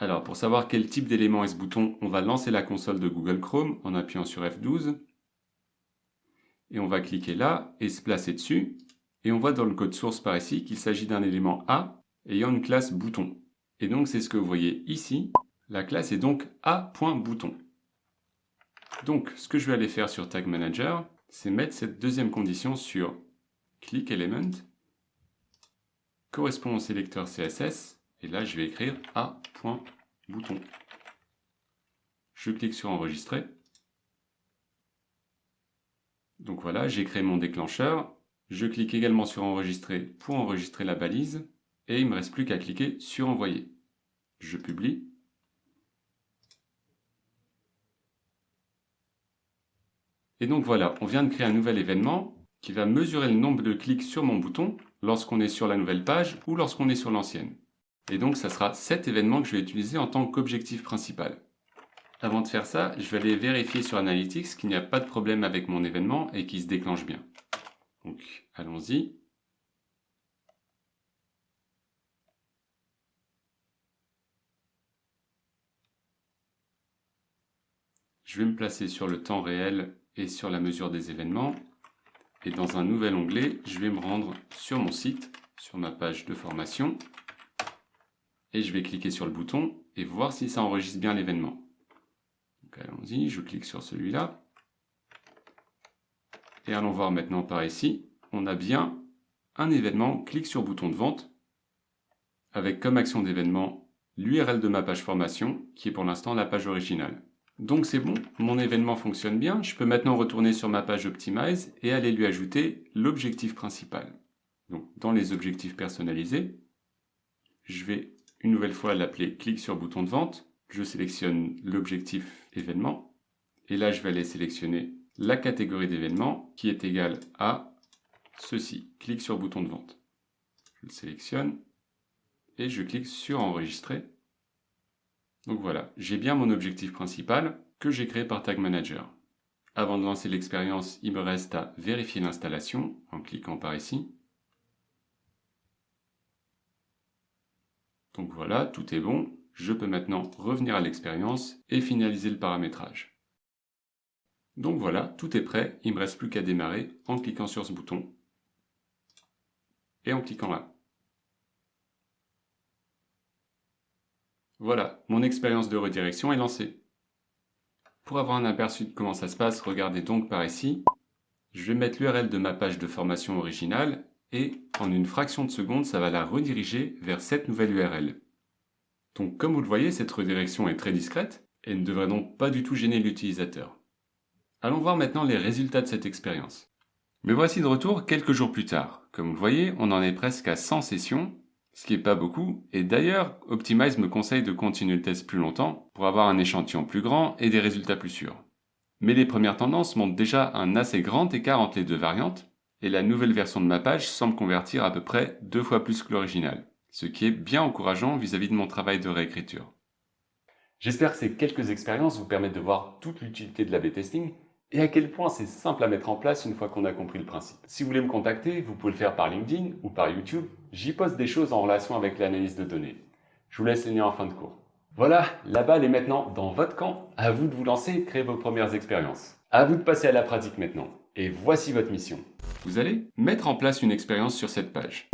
Alors pour savoir quel type d'élément est ce bouton, on va lancer la console de Google Chrome en appuyant sur F12. Et on va cliquer là et se placer dessus. Et on voit dans le code source par ici qu'il s'agit d'un élément A ayant une classe bouton. Et donc c'est ce que vous voyez ici. La classe est donc A.bouton. Donc ce que je vais aller faire sur Tag Manager, c'est mettre cette 2e condition sur click element, correspond au sélecteur CSS. Et là, je vais écrire A.bouton. Je clique sur enregistrer. Donc voilà, j'ai créé mon déclencheur. Je clique également sur enregistrer pour enregistrer la balise. Et il ne me reste plus qu'à cliquer sur envoyer. Je publie. Et donc voilà, on vient de créer un nouvel événement qui va mesurer le nombre de clics sur mon bouton lorsqu'on est sur la nouvelle page ou lorsqu'on est sur l'ancienne. Et donc, ça sera cet événement que je vais utiliser en tant qu'objectif principal. Avant de faire ça, je vais aller vérifier sur Analytics qu'il n'y a pas de problème avec mon événement et qu'il se déclenche bien. Donc, allons-y. Je vais me placer sur le temps réel et sur la mesure des événements. Et dans un nouvel onglet, je vais me rendre sur mon site, sur ma page de formation. Et je vais cliquer sur le bouton et voir si ça enregistre bien l'événement. Donc allons-y, je clique sur celui-là. Et allons voir maintenant par ici, on a bien un événement clic sur bouton de vente, avec comme action d'événement l'URL de ma page formation, qui est pour l'instant la page originale. Donc c'est bon, mon événement fonctionne bien, je peux maintenant retourner sur ma page Optimize et aller lui ajouter l'objectif principal. Donc dans les objectifs personnalisés, je vais une nouvelle fois l'appeler clic sur bouton de vente, je sélectionne l'objectif événement, et là je vais aller sélectionner la catégorie d'événement qui est égale à ceci, clic sur bouton de vente. Je le sélectionne et je clique sur enregistrer. Donc voilà, j'ai bien mon objectif principal que j'ai créé par Tag Manager. Avant de lancer l'expérience, il me reste à vérifier l'installation en cliquant par ici. Donc voilà, tout est bon. Je peux maintenant revenir à l'expérience et finaliser le paramétrage. Donc voilà, tout est prêt. Il ne me reste plus qu'à démarrer en cliquant sur ce bouton et en cliquant là. Voilà, mon expérience de redirection est lancée. Pour avoir un aperçu de comment ça se passe, regardez donc par ici. Je vais mettre l'URL de ma page de formation originale et en une fraction de seconde, ça va la rediriger vers cette nouvelle URL. Donc comme vous le voyez, cette redirection est très discrète et ne devrait donc pas du tout gêner l'utilisateur. Allons voir maintenant les résultats de cette expérience. Me voici de retour quelques jours plus tard. Comme vous le voyez, on en est presque à 100 sessions, ce qui n'est pas beaucoup, et d'ailleurs, Optimize me conseille de continuer le test plus longtemps pour avoir un échantillon plus grand et des résultats plus sûrs. Mais les premières tendances montrent déjà un assez grand écart entre les deux variantes, et la nouvelle version de ma page semble convertir à peu près 2 fois plus que l'original, ce qui est bien encourageant vis-à-vis de mon travail de réécriture. J'espère que ces quelques expériences vous permettent de voir toute l'utilité de l'A/B testing, et à quel point c'est simple à mettre en place une fois qu'on a compris le principe. Si vous voulez me contacter, vous pouvez le faire par LinkedIn ou par YouTube. J'y poste des choses en relation avec l'analyse de données. Je vous laisse les liens en fin de cours. Voilà, la balle est maintenant dans votre camp. À vous de vous lancer et de créer vos premières expériences. À vous de passer à la pratique maintenant. Et voici votre mission. Vous allez mettre en place une expérience sur cette page.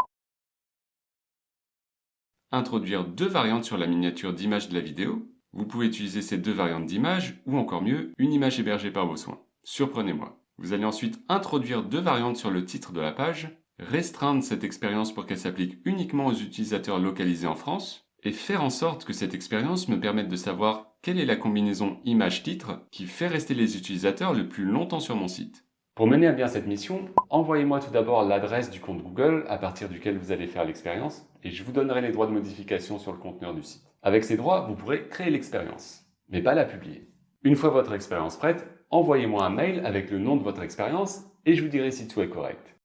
Introduire 2 variantes sur la miniature d'image de la vidéo. Vous pouvez utiliser ces 2 variantes d'image, ou encore mieux, une image hébergée par vos soins. Surprenez-moi. Vous allez ensuite introduire 2 variantes sur le titre de la page, restreindre cette expérience pour qu'elle s'applique uniquement aux utilisateurs localisés en France, et faire en sorte que cette expérience me permette de savoir quelle est la combinaison image-titre qui fait rester les utilisateurs le plus longtemps sur mon site. Pour mener à bien cette mission, envoyez-moi tout d'abord l'adresse du compte Google à partir duquel vous allez faire l'expérience et je vous donnerai les droits de modification sur le conteneur du site. Avec ces droits, vous pourrez créer l'expérience, mais pas la publier. Une fois votre expérience prête, envoyez-moi un mail avec le nom de votre expérience et je vous dirai si tout est correct.